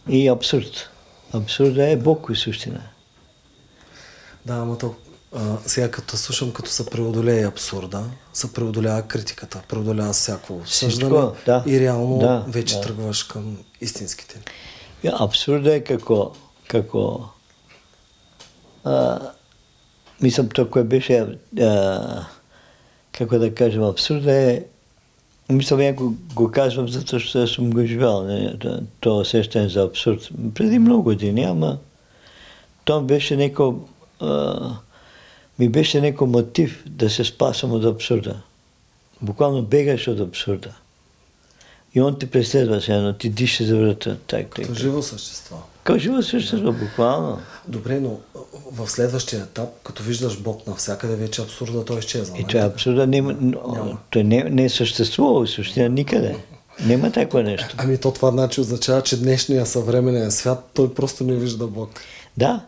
И абсурд. Абсурда е Бог и същина. Да, ама то сега като слушам, като се преодолее абсурда, се преодолява критиката, преодолява всяко осъждане и реално вече тръгваш към истинските. Абсурда е како мислям, то кое беше како да кажем, абсурда е, мислям, я го казвам, защото съм го живял, то усещане за абсурд. Преди много години, ама то беше ми беше неко мотив да се спасам от абсурда. Буквално бегаш от абсурда. И он те преследва сега, но ти диша за врата. Като живо същество. Като живо същество, буквално. Добре, но в следващия етап, като виждаш Бог навсякъде, вече абсурда той изчезва. И това е абсурда, той не е съществувал, същина никъде. Няма такова нещо. Ами то това значи означава, че днешния съвременен свят, той просто не вижда Бог. Да.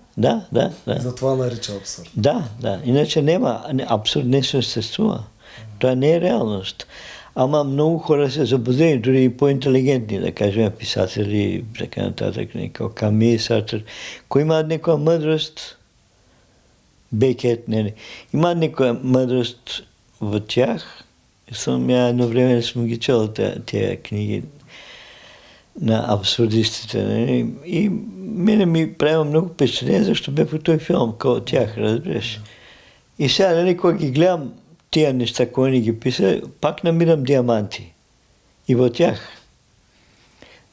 Затова нарича абсурд. Да. Иначе няма. Абсурд не съществува. Това не е реалност. Ама много хора се заблудени, дори и по-интелигентни, да кажем, писатели, така нататък, Ками, Сартър, кои имат някаква мъдрост, Бекет, има някаква мъдрост в тях. Едно време съм ги чел тези книги на абсурдистите. И мене ми прави много впечатление, защо бе по този филм, като тях, разбираш. И сега, кога ги гледам, тия неща, които ни ги писа, пак намирам диаманти. И в тях.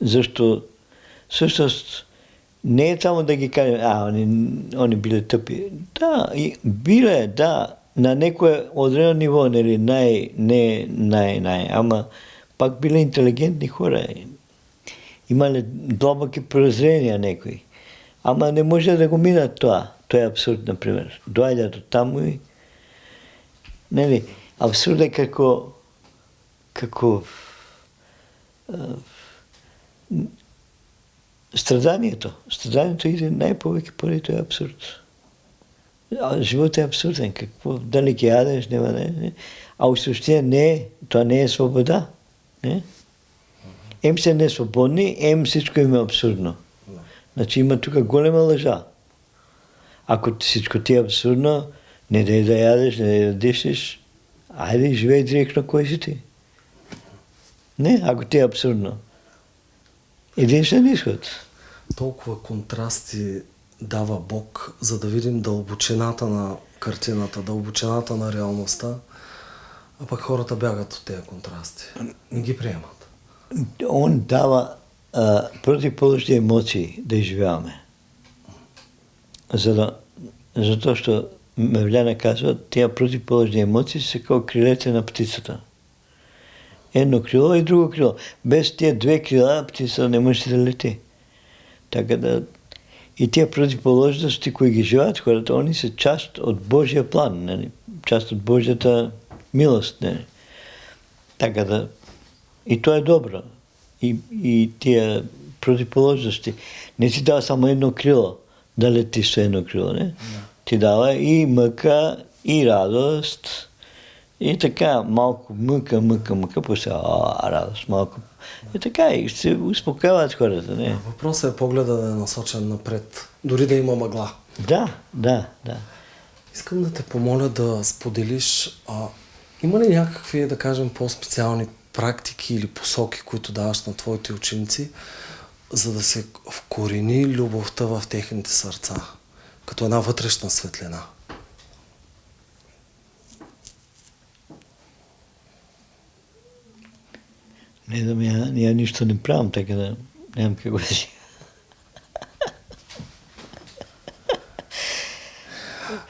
Защо всъщност не е само да ги кажем, они били тъпи. Да, били, да, на някое отделно ниво, най, ама пак били интелигентни хора. Имали дълбоки прозрения някои. Ама не може да го минат това. Това е абсурд, например. Дойдат от там и абсурд е како страданието. Страданието иде най-повече поради този абсурд. Животът е абсурден. Дали ги ядеш, няма. А в същия това не е свобода. Ем се не свободни, всичко им е абсурдно. Значи има тук голема лъжа. Ако всичко ти е абсурдно, не дай да ядеш, не дай да дишиш, айде живей директно кой си ти. Не, ако ти е абсурдно. Единствен изход. Толкова контрасти дава Бог, за да видим дълбочината на картината, дълбочината на реалността, а пък хората бягат от тези контрасти. Не ги приемат. Он дава противоположни емоции да изживяваме. Zato što Мевляна казва, тия противоположни емоции са като крилете на птицата. Едно крило и друго крило. Без тия две крила птицата не може да лети. Така да... И тия противоположности, които ги живеят хората, они са част от Божия план, част от Божията милост. Така да... И то е добро. И тия противоположности. Не си дава само едно крило, да летиш с едно крило, не? Ти дава и мъка, и радост, и така малко мъка, после радост малко. И така, и се успокояват хората, не? Въпросът е погледа да е насочен напред, дори да има мъгла. Да. Искам да те помоля да споделиш, има ли някакви, да кажем, по-специални практики или посоки, които даваш на твоите ученици, за да се вкорени любовта в техните сърца, като една вътрешна светлина? Я нищо не правим, така да нямам какво да си.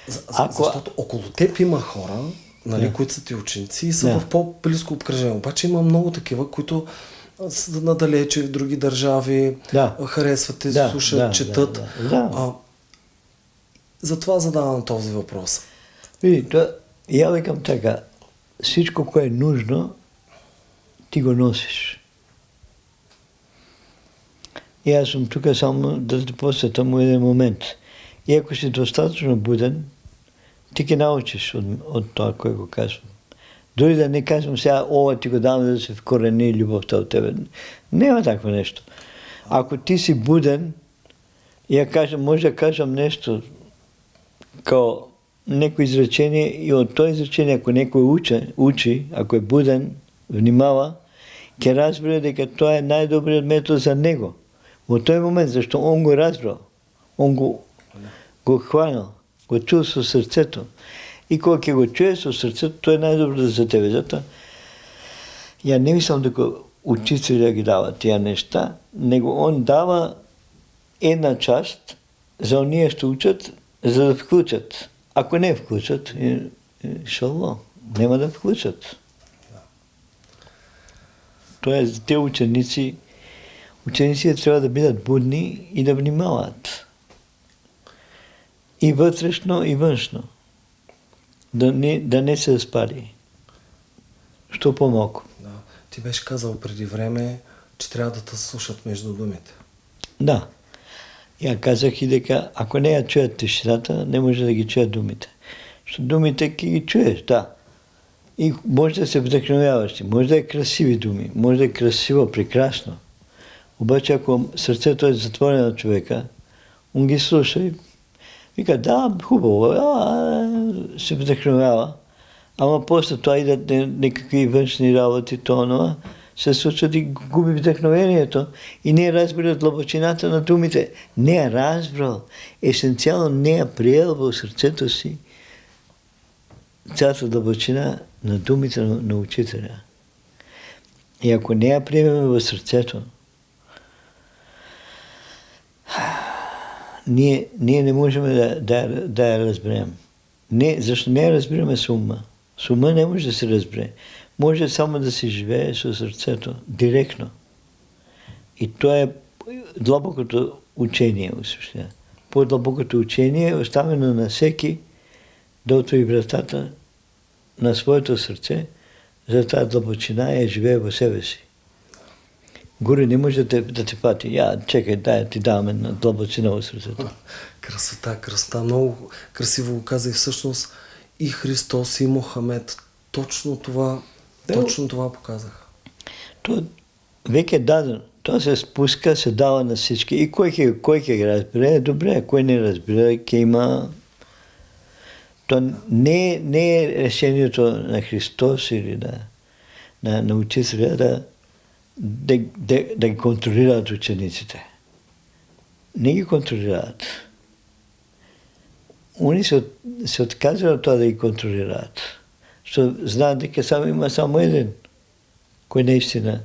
Защото около теб има хора, които са ти ученици и са в по-близко обкръжение. Обаче има много такива, които са надалече в други държави, харесват те, слушат, четат. Затова задавам този въпрос. Я викам така, всичко, което е нужно, ти го носиш. И аз съм тук само да те посетам един момент. И ако си достатъчно буден, ти ги научиш от това, което го казвам. Дори да не казвам сега, ти го дам да се вкорени любовта от тебе. Няма такова нещо. Ако ти си буден, може да кажем нещо, като някое изречение, и от това изречение, ако някой учи, ако е буден, внимава, ќе разбере дека това е най-добрият метод за него. В този момент, защо он го разбрал, он го хванал, го чул със сърцето. И кога ќе го чуе със сърцето, то е най-добро за тебе. Зато я не мислям дека учителя ги дава тия неща, него он дава една част за ония ще учат, за да вклучат. Ако не вклучат, иншаллах, няма да вклучат. Тоест, те учениците трябва да бъдат будни и да внимават. И вътрешно, и външно. Да не се спали. Що по-малко. Да. Ти беше казал преди време, че трябва да те слушат между думите. Да. Я казах и дека, ако не я чуят тишината, не може да ги чуят думите. Защото думите ги чуеш, да. И може да се вдъхновяваш, може да е красиви думи, може да е красиво, прекрасно. Обаче ако сърцето е затворено на човека, он ги слуша и вика, да, хубаво, се вдъхновява. Ама после това идат някакви външни работи, това се случва и губи вдъхновението и не е разбрал дълбочината на думите. Не е разбрал, есенциално не е приел в сърцето си цялата дълбочина на думите на учителя. И ако не я приемем в сърцето, ние не можем да я разберем. Защо не я разбираме с ума? С ума не може да се разбере. Може само да се живее със сърцето, директно. И то е дълбокото учение. По-дълбокото учение е оставено на всеки да отвори вратата на своето сърце, за тази дълбочина и живее в себе си. Горе не може да те пати. Чекай, ти даваме на дълбочина в сърцето. Красота. Много красиво го каза и всъщност и Христос, и Мохамед. Точно това показаха. То веќе е дадено. Тоа се спуска, се дава на всички. И кој ќе ги разбере, добре. Кој не разбере, ќе има... То не е решението на Христос или на учителя да ги контролират учениците. Не ги контролират. Они се отказват това да ги контролират. Защото знаят дека има само един, кой наистина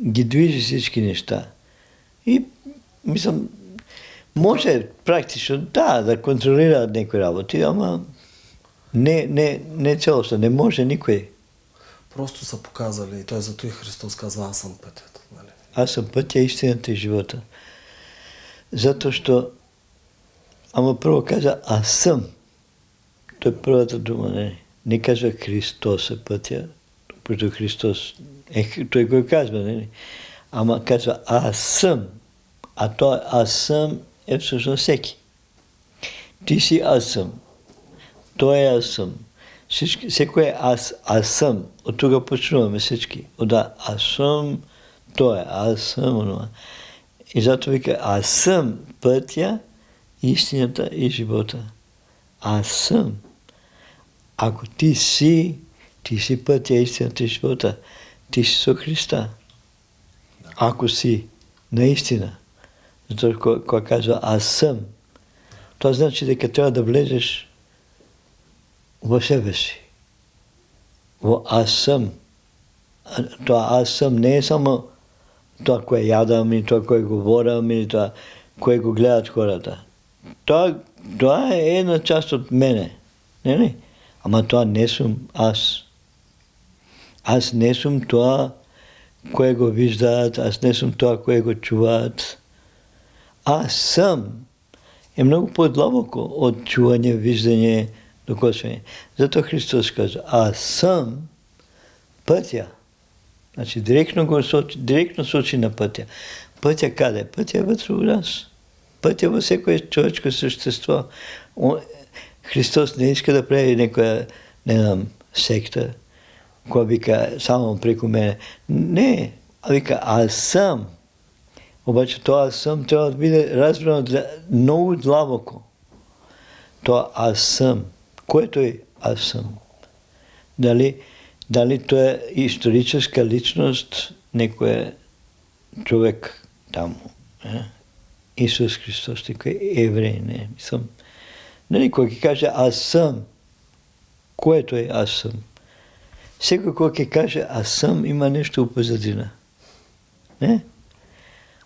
ги движи всички неща. И мислям, може практично да контролират някои работи, ама не цялостно, не може никой. Просто са показали, и той зато и Христос казва, аз съм пътят. Нали? Аз съм пътя, истината и живота. Зато, що ама първо каза, аз съм. Той е първата дума, не казва Христос е пътя, защото Христос, той го казва, не? Ама казва, аз съм. А той аз съм е всъщност всеки. Ти си аз съм. Той е аз съм. Всеко е аз съм. От тук почнуваме всички. Аз съм, той е аз съм. Онова. И зато вика, аз съм пътя, истината и живота. Аз съм. Ако ти си пътя, истината и живота, ти си со Христа. Ако си наистина, защото кой казва аз съм, това значи дека трябва да влезеш в себе си. Аз съм. Това аз съм не е само това, кое ядам, или това, кое говорям, или това, кое го гледат хората. Това е една част от мене. Не? Ама това не съм аз. Аз не съм това, кое го виждат, аз не съм това, кое го чуват. Аз съм е много по-длъбоко от чуване, виждане, докосване. Зато Христос казва, аз съм пътя. Значи директно сочи на пътя. Пътя къде? Пътя е вътре в нас. Пътя във всяко човешко същество. Христос не иска да прави някоя, не знам, секта, koja вика само преко мене. Не, вика аз съм. Обаче това аз съм трябва да биде разбрано много длабоко. Това аз съм. Което е аз съм? Дали то е историческа личност, некој човек таму? Исус Христос, некој евреј, не, мислам. Кој ќе каже аз съм, което е аз съм? Секој кој ќе каже аз съм, има нещо у позадина. Не?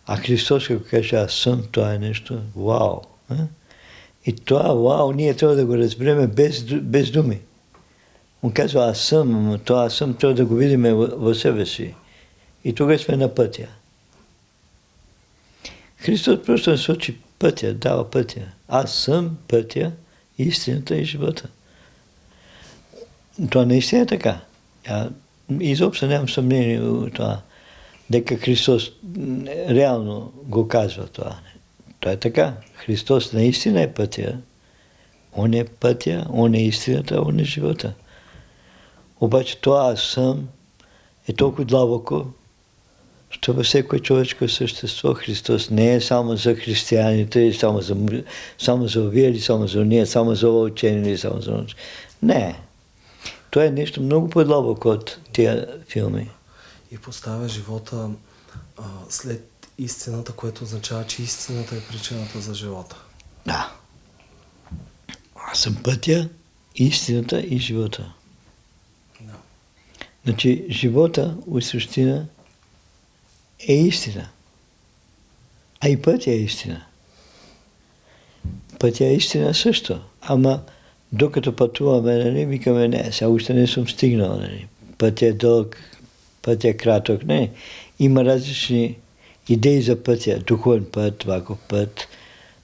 А Христос кога каже аз съм, тоа е нещо вау. И тоа вау ние трябва да го разбереме без думи. Он казва аз съм, но тоа аз съм трябва да го видиме во себе си. и тогава сме на пътя. Христос просто сочи пътя, дава пътя. Аз съм пътя, истината и живота. Това наистина е така. Изобщо нямам съмнение в това, дека Христос реално го казва това. Това е така. Христос наистина е пътя. Он е пътя, он е истината, он е живота. Обаче това аз съм е толкова длабоко, що във всеко човешко същество Христос не е само за християните, само за виели, само за уния, само за учени, само за ночи. Не. Това е нещо много по-длабоко от тия филми. И поставя живота след истината, което означава, че истината е причината за живота. Да. Аз съм пътя, истината и живота. Да. Значи живота от същина е истина. А и пътя е истина. Пътя е истина също. Ама докато пътуваме, нали, викаме, не, сега още не съм стигнал. Нали. Пътя е дълъг, пътя е кратък. Не. Има различни идеи за пътя. Духовен път, ваков път,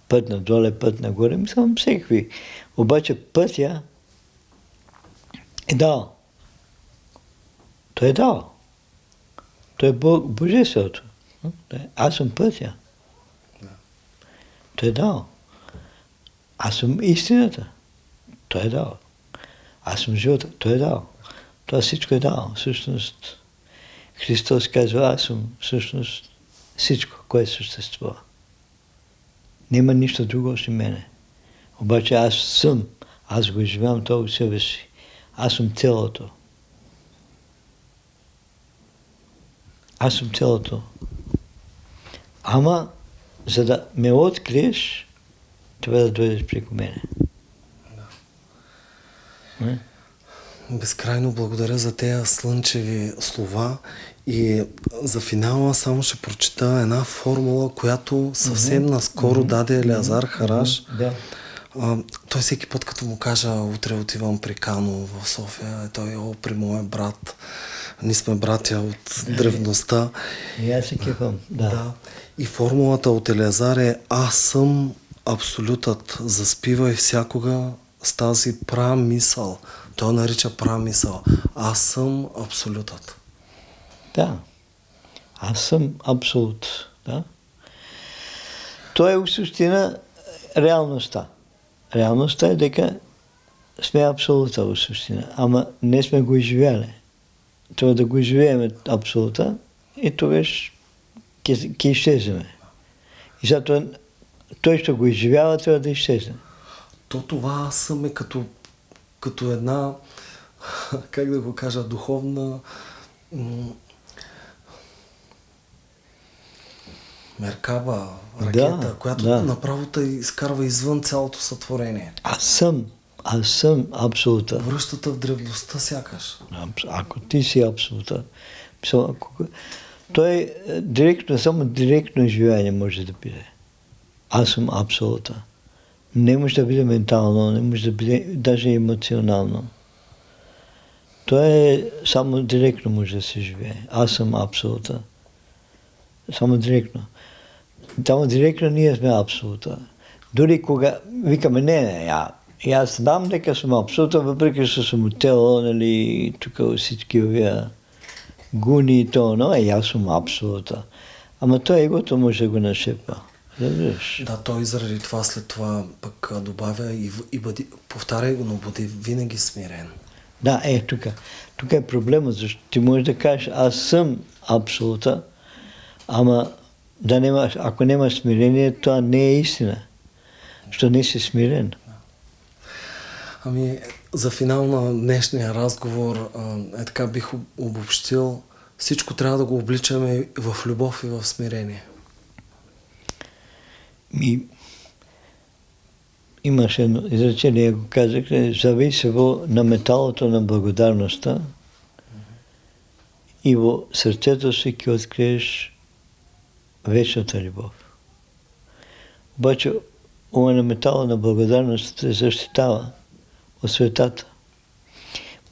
път надоле, път нагоре. Мислям всеки. Обаче пътя е дал. Той е дал. Той е Божественото. Аз съм пътя. Той е дал. Аз съм истината. Той е дал. Аз съм живота. Той е дал. Това всичко е дал. Всъщност, Христос казва, аз съм всъщност всичко, което съществува. Няма нищо друго освен мене. Обаче аз съм. Аз го изживявам това в себе си. Аз съм цялото. Аз съм цялото. Ама, за да ме откриеш, трябва да дойдеш преко мене. Да. Безкрайно благодаря за тези слънчеви слова и за финала само ще прочита една формула, която съвсем наскоро даде Елиазар Хараш. Да. Той всеки път, като му кажа, утре отивам при Кано в София, той при моя брат. Ние сме братя от древността. И аз се кефам, да. Да. И формулата от Елиазар е: аз съм абсолютът, заспивай всякога с тази прамисъл. Той нарича прамисъл. Аз съм абсолютът. Да. Аз съм абсолют. Да. Той е в същина реалността. Реалността е дека сме абсолюта в същина, ама не сме го изживяли. Трябва да го изживеем абсолюта и тогаш ќе изчезнеме. И затова той ще го изживява, трябва да изчезне. Това аз съм е като една, как да го кажа, духовна меркаба, ракета, която направо те изкарва извън цялото сътворение. Аз съм абсолюта. Връщата в древността сякаш. Ако ти си абсолюта. Той директно, само директно изживяване може да биде. Аз съм абсолюта. Не може да биде ментално, не може да биде даже емоционално. Той е само директно може да се живее. Аз съм абсолюта. Само директно. Само директно ние сме абсолюта. Дори кога викаме, не, и аз знам дека съм абсолютно, въпреки че съм от тело, нали, тук всички овия гуни и то, но аз съм абсолютно. Ама той егото може да го нашепа. Да, той заради това след това пък добавя и повтаряй го, но бъде винаги смирен. Да, тук е проблемът, защото ти можеш да кажеш, аз съм абсолютно, ама ако нямаш смирение, това не е истина. Що не си смирен. Ами, за финал на днешния разговор, така бих обобщил, всичко трябва да го обличаме в любов и в смирение. Имаше едно изречение, го казах, зависево на металото на благодарността и в сърцето си ќе откриеш вечната любов. Обаче, ова на метала на благодарността се защитава от светата.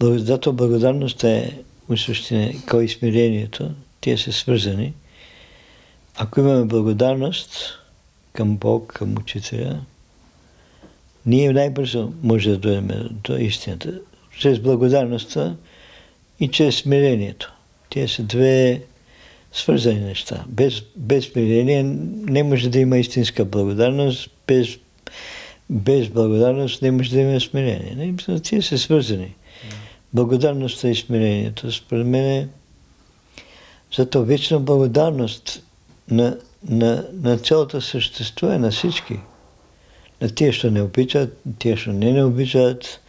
Зато благодарността е в същина, kao и смирението, Те са свързани. Ако имаме благодарност към Бог, към Учителя, ние най-бързо може да дойдем до истината. Чрез благодарността и чрез смирението. Те са две свързани неща. Без смирение не може да има истинска благодарност, без благодарност не може да има смирение. Те са свързани. Благодарността и смирението. Според мен зато вечна благодарност на цялото същество е на всички. На тия, що не обичат, тия, що не обичат,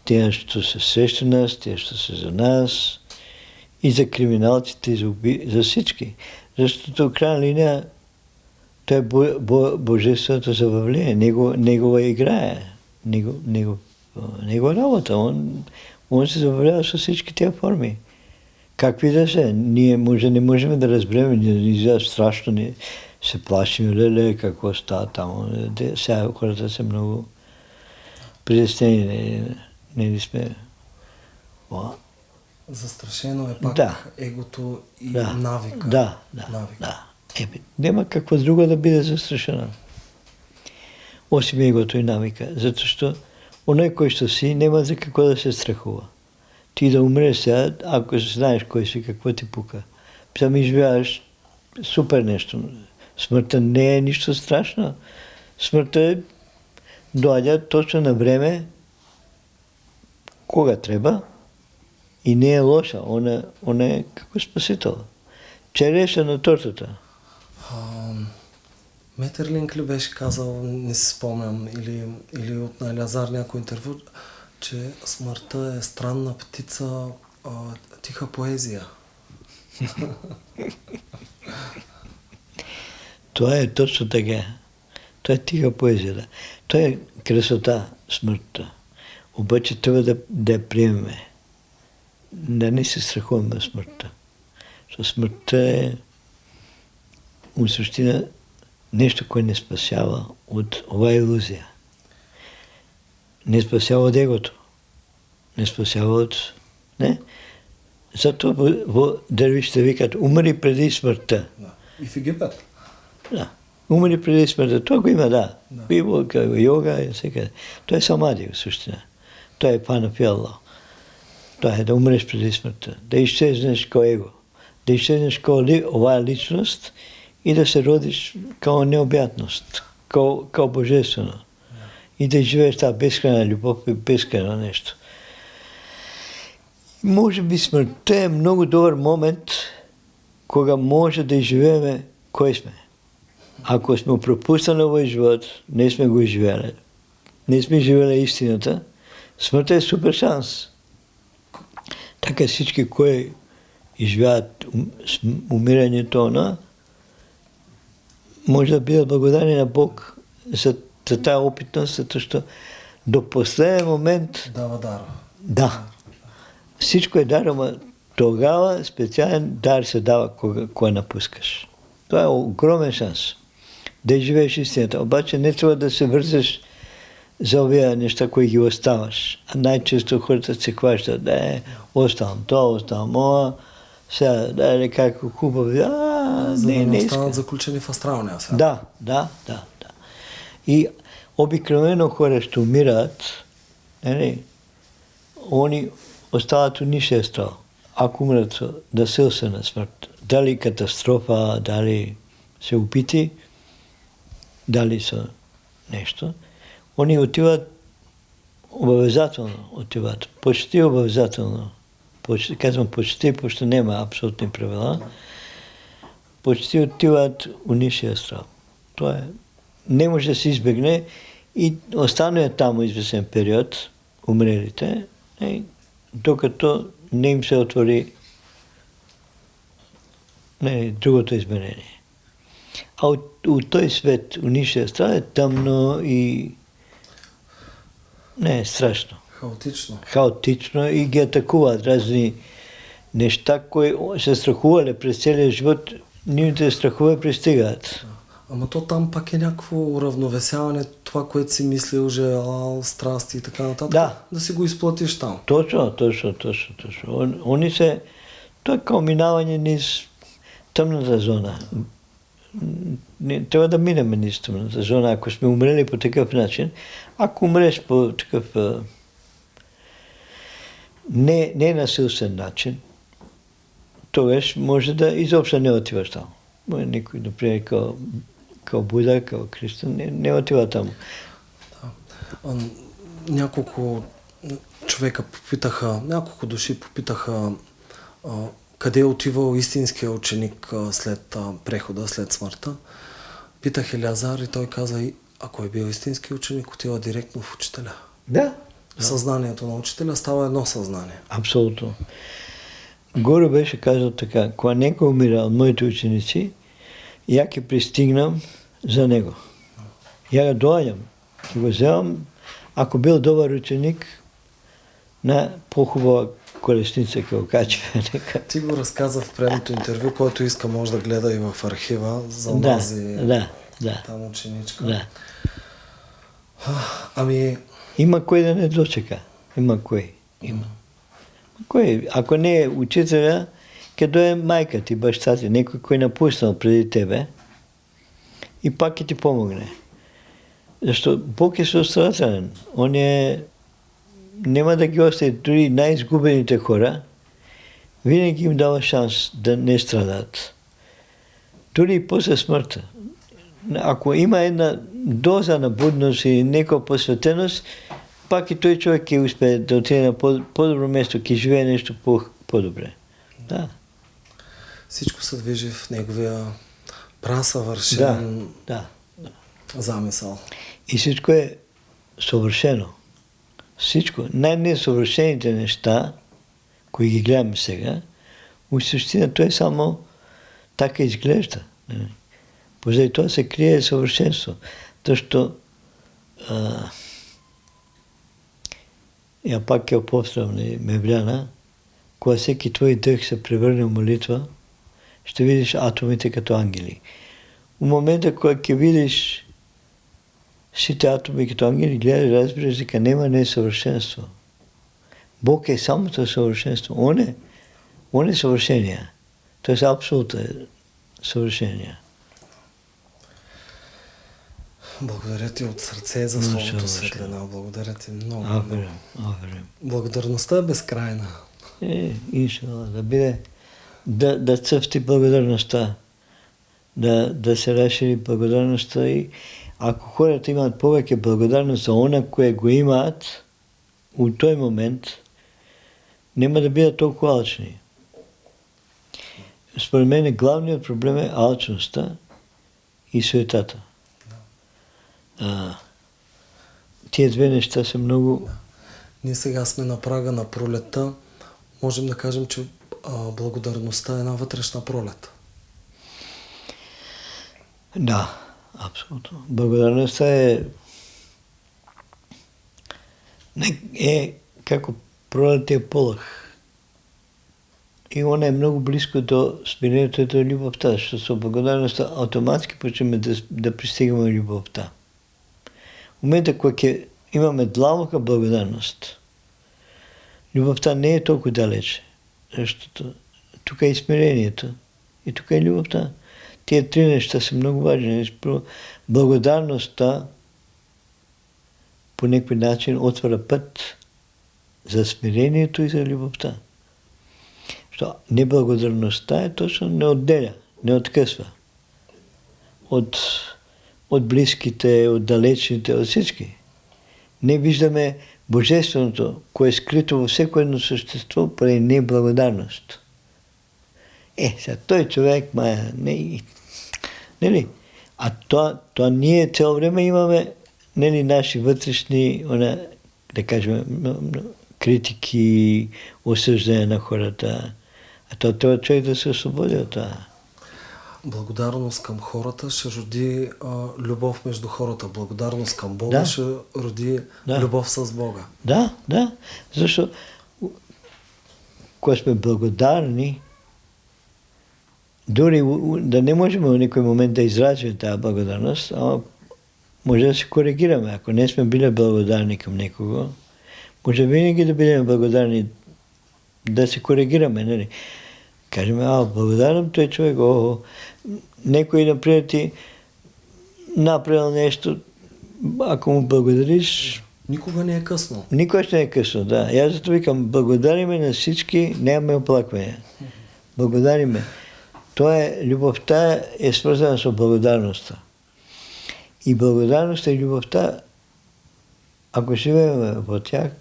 тия, що се срещу нас, тия, що са за нас, и за криминалците, и за всички. Защото крайна линия той е божественото забавление, негова игра, негова работа. Он се забавлява с всички тези форми. Какви да са? Ние не можем да разберем, ние страшно не се плашим, леле, какво става там. Сега хората са много притеснени, не сме. Застрашено е пак егото и навика. Да. Няма какво друго да биде застрашено. Освен егото и навика. Защото оной, кой ще си, няма за какво да се страхува. Ти да умреш сега, ако знаеш кой си, какво ти пука. Сам изживяваш супер нещо. Смъртта не е нищо страшно. Смъртта дойде точно на време, кога трябва, и не е лоша. Она е како спасител. Череша на тортата. Метерлинк ли беше казал, не си спомням, или от Лазар някой интервю, че смъртта е странна птица, тиха поезия. Това е точно така. Това е тиха поезия. Да. Това е красота, смъртта. Обаче трябва да я приемем. Да не се страхуваме от смъртта. Защото смъртта е в същина нещо, което не спасява от ова илюзия. Не спасява от егото. Не спасява от... Не? Зато дървишите викат, умри преди смъртта. И в Египет. Да. Умри преди смъртта. Това го има, да. Било, йога и всекъде. Това е самади в същина. Това е панафиалло. Това е да умреш преди смъртта. Да изчезнеш ко его. Да изчезнеш ко ова личност и да се родиш като необятност. Като божествено. И да живееш тази безкрайна любов и безкрайно нещо. Може би смъртта е много добър момент, кога може да изживеем кой сме. Ако сме пропуснали овој живот, не сме го изживели, не сме живели истината, смъртта е супер шанс. Така всички, кои изживяват умирането, може да бъдат благодарни на Бог за тази опитност, защото до последния момент... Дава дар. Да. Всичко е дар, но тогава специален дар се дава, кога напускаш. Това е огромен шанс. Да живееш истината. Обаче не трябва да се вързаш за овия неща, които ги оставаш. А най-често хората се хващат, оставам това, оставам ова, сега, как хубаво, за да не останат заключени в астралния свят. Да. И обикновено хора ще умират, они остават у нишия астрал. Ако умрат да се на смърт, дали катастрофа, дали се убити, дали са нещо, они отиват обовязателно, почти обовязателно. Казвам почти, защото няма абсолютни правила. Почти отиват у нишия астрал. Това е. Не може да се избегне и остануе там известен период, умрелите, докато не им се отвори другото изменение. А от този свет, у нишия астрал е тъмно и не е страшно. Хаотично и ги атакуват разни неща, които се страхували през целия живот, нивните страхове пристигат. Ама то там пак е някакво уравновесяване, това, което си мислил, желал, страсти и така нататък, да си го изплатиш там. Точно. Они се, то е минаване низ тъмната зона. Не, трябва да минем низ тъмната зона, ако сме умрели по такъв начин. Ако умреш по такъв ненасилствен начин, тогаш може да изобщо не отиваш там. Никой, например, като Буда, като Христос, не отива там. Няколко човека попитаха, няколко души попитаха къде е отивал истинския ученик след прехода, след смъртта. Питах Елиазар и той каза, ако е бил истински ученик, отива директно в учителя. Да. Съзнанието на учителя става едно съзнание. Абсолютно. Горе беше казал така, когато някой умира от моите ученици, я ке пристигнам за него. Я го доадям, ке го вземам, ако бил добър ученик, на по-хубава колесница, ке го качва. Ти го разказа в предното интервю, който иска може да гледа и в архива за онази там ученичка. Да. Ами... Има кой да не дочека. Има кой. Кой? Ако не е учителя, къде е майка ти, баща ти, някой, кой е напуснал преди тебе и пак ще ти помогне. Защото Бог е състрадателен. Он няма да ги остави дори най-изгубените хора, винаги им дава шанс да не страдат. Дори и после смъртта. Ако има една доза на будност и някаква посветеност, пак и той човек ще успее да отиде на по-добро место, ще живее нещо по-добре. Да. Всичко се движи в неговия прасъвършен замисъл. И всичко е съвършено. Всичко. Най-несъвършените неща, които ги гледаме сега, в същина той само така изглежда. Позади това се крие съвършенство. Защото я пак е апостол Мевляна, когато всеки твой дъх се превърне в молитва, ще видиш атомите като ангели. В момента, когато ще видиш всичките атоми като ангели, гледаш, разбираш, дека нема несъвършенство. Бог е самото съвършенство. Он е съвършение. Той е абсолютно съвършение. Благодаря ти от сърце за словото светлина. Благодаря ти много. Благодарността е безкрайна. Иншалла, да биде, да цъфти благодарността, да се разшири благодарността и ако хората имат повече благодарност за она, кое го имат, в този момент няма да бидат толкова алчни. Според мен главният проблем е алчността и суетата. Тия две неща са много... Ние сега сме на прага на пролетта. Можем да кажем, че благодарността е една вътрешна пролет. Да, абсолютно. Благодарността е како пролетия полъх. И она е много близко до смирението и до любовта, защото с благодарността автоматски почваме да пристигаме любовта. В момента, когато имаме длабока благодарност, любовта не е толкова далече, защото тук е и смирението и тук е любовта. Тия три неща са много важни. Благодарността по някакъв начин отваря път за смирението и за любовта. Защото неблагодарността е точно не отделя, не откъсва от близките, от далечните, от всички. Не виждаме божественото, което е скрито във всяко едно същество, поради неблагодарност. Сега той човек, нали? А това ние цяло време имаме, нали, наши вътрешни, да кажем, критики, осъждане на хората. А то трябва човек да се освободи от това. Благодарност към хората ще роди любов между хората. Благодарност към Бога ще роди любов с Бога. Да. Защото когато сме благодарни, дори да не можем в някой момент да изразим тази благодарност, ама може да се коригираме. Ако не сме били благодарни към някого, може винаги да бъдем благодарни, да се коригираме. Нали? Кажем, благодарам той човек, некой, например, ти направил нещо, ако му благодариш, Никога не е късно. никога ще не е късно, да. И аз зато викам, благодариме на всички, нямаме оплаквания. Благодариме. Любовта е свързана с благодарността. И благодарността и любовта, ако живеем в тях,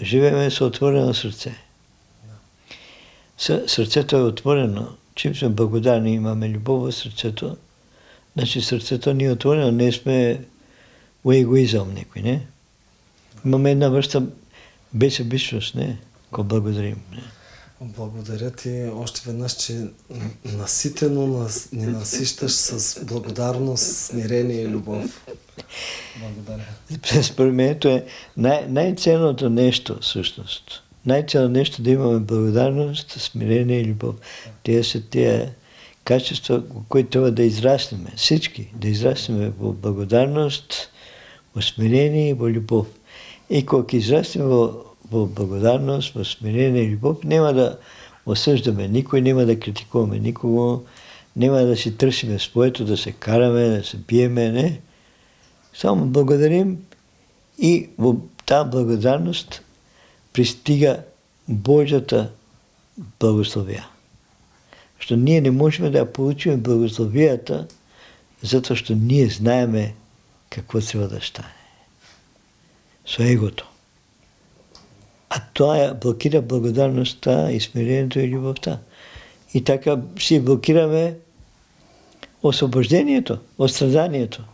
живеем с отворено сърце. Сърцето е отворено. Чим сме благодарни, имаме любов в сърцето, значи сърцето ни е отворено, не сме в егоизъм някой, не? Имаме една връща безсебичност, не? Ако благодарим, не? Благодаря ти още веднъж, че наситено ни насищаш с благодарност, смирение и любов. Благодаря. Според мен това е най-ценното нещо, всъщност. Най-ценното нещо да имаме благодарност, смирение и любов. Те са тия качества, които трябва да израснем. Всички да израснем в благодарност, в смирение и в любов. И когато израснем в благодарност, в смирение и любов, няма да осъждаме, никой няма да критикуваме, никого няма да си търсиме своето, да се караме, да се биеме, не. Само благодарим и в тази благодарност пристига Божията благословия. Защото ние не можем да получим благословията, защото ние знаеме какво трябва да стане. С егото. А това блокира благодарността и смирението и любовта. И така си блокираме освобождението, от страданието.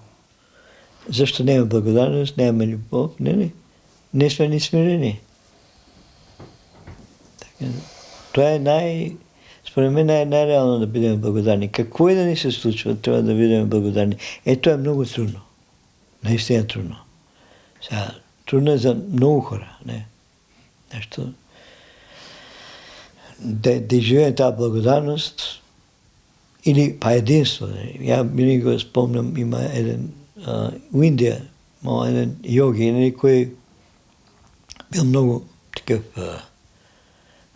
Защо няма благодарност, няма любов, не сме ни смирени. Това е според мен най-реално да бъдем благодарни. Какво и да ни се случва, трябва да бъдем благодарни. Това е много трудно. Наистина е трудно. Трудно е за много хора. Не? Нещо. Да живеем тази благодарност или единство. Я винаги го спомням, има един в Индия, един йоги, който бил много такъв,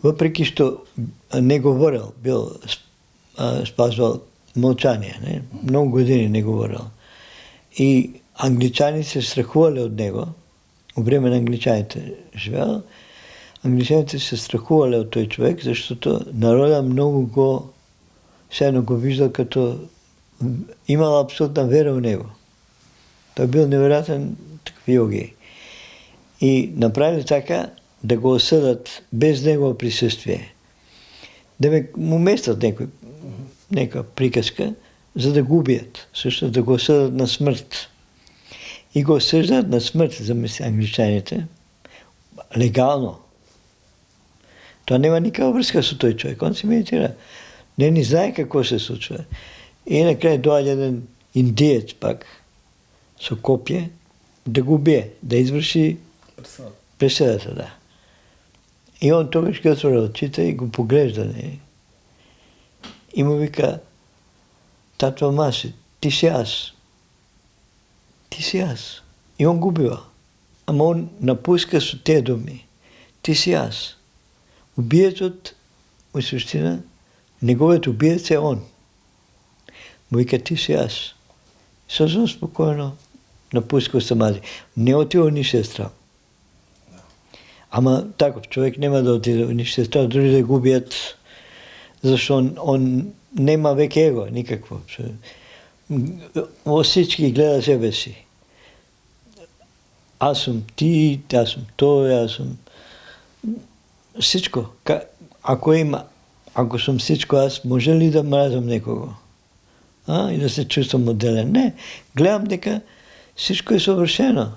въпреки що не говорил, бил спазвал мълчание, не? Много години не говорил. И англичани се страхували от него, по време на англичаните живеел, англичаните се страхували от този човек, защото народа много го виждал като имал абсолютна вера в него. Той бил невероятен такъв йоги. И направили така да го осъдат без негово присъствие. Да му местят някаква приказка, за да го убият. Също да го осъдат на смърт. И го осъждат на смърт за англичаните. Легално. Това няма никаква връзка с този човек. Он се медитира. Не знае какво се случва. И накрая дойде един индиец пак с копие да го бие, да извърши присъдата, да. И он тогаш го отворя очите и го поглежда. И му вика, татва Маси, ти си аз. Ти си аз. И он го бива. Ама он напуска с тези думи. Ти си аз. Убиецът в същина, неговият убиец е он. Му вика, ти си аз. Съвсем спокойно напуска самади. Не отива в нищество. Ама такъв човек няма да отиде в нищество, дори да го убият, защото он няма веке его, никакво. Всички гледа себе си. Аз съм ти, аз съм той, аз съм... Всичко. Ако съм всичко, аз може ли да мразам некого? И да се чувствам отделен? Не. Гледам дека всичко е съвършено.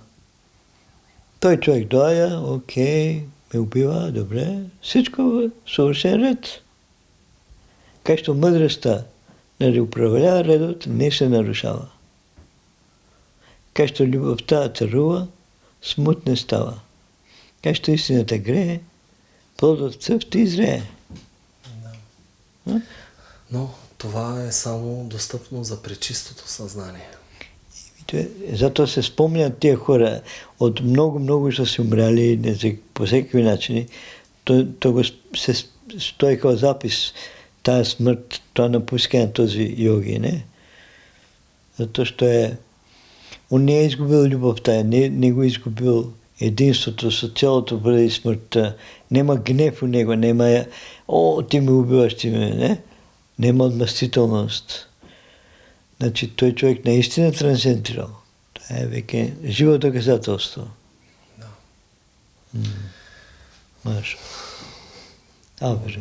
Той човек дойде, окей, ме убива, добре. Всичко е съвършен ред. Както мъдростта управлява редът, не се нарушава. Както любовта царува, смут не става. Както истината грее, плодът цъфти и зрее. Но това е само достъпно за пречистото съзнание. Зато се спомнят тия хора, от много са си умряли по всеки начини, се той kao запис, тая смърт, това напускане на този йоги, не? Zato što on не е изгубил любовта, не го изгубил единството с цялото преди смъртта. Нема гнев у него, нема ти ме убиваш, ти ме, не? Нема отмъстителност. Значи той човек наистина трансцендирал. Това е веке живо доказателство. Да. Маша. Абе.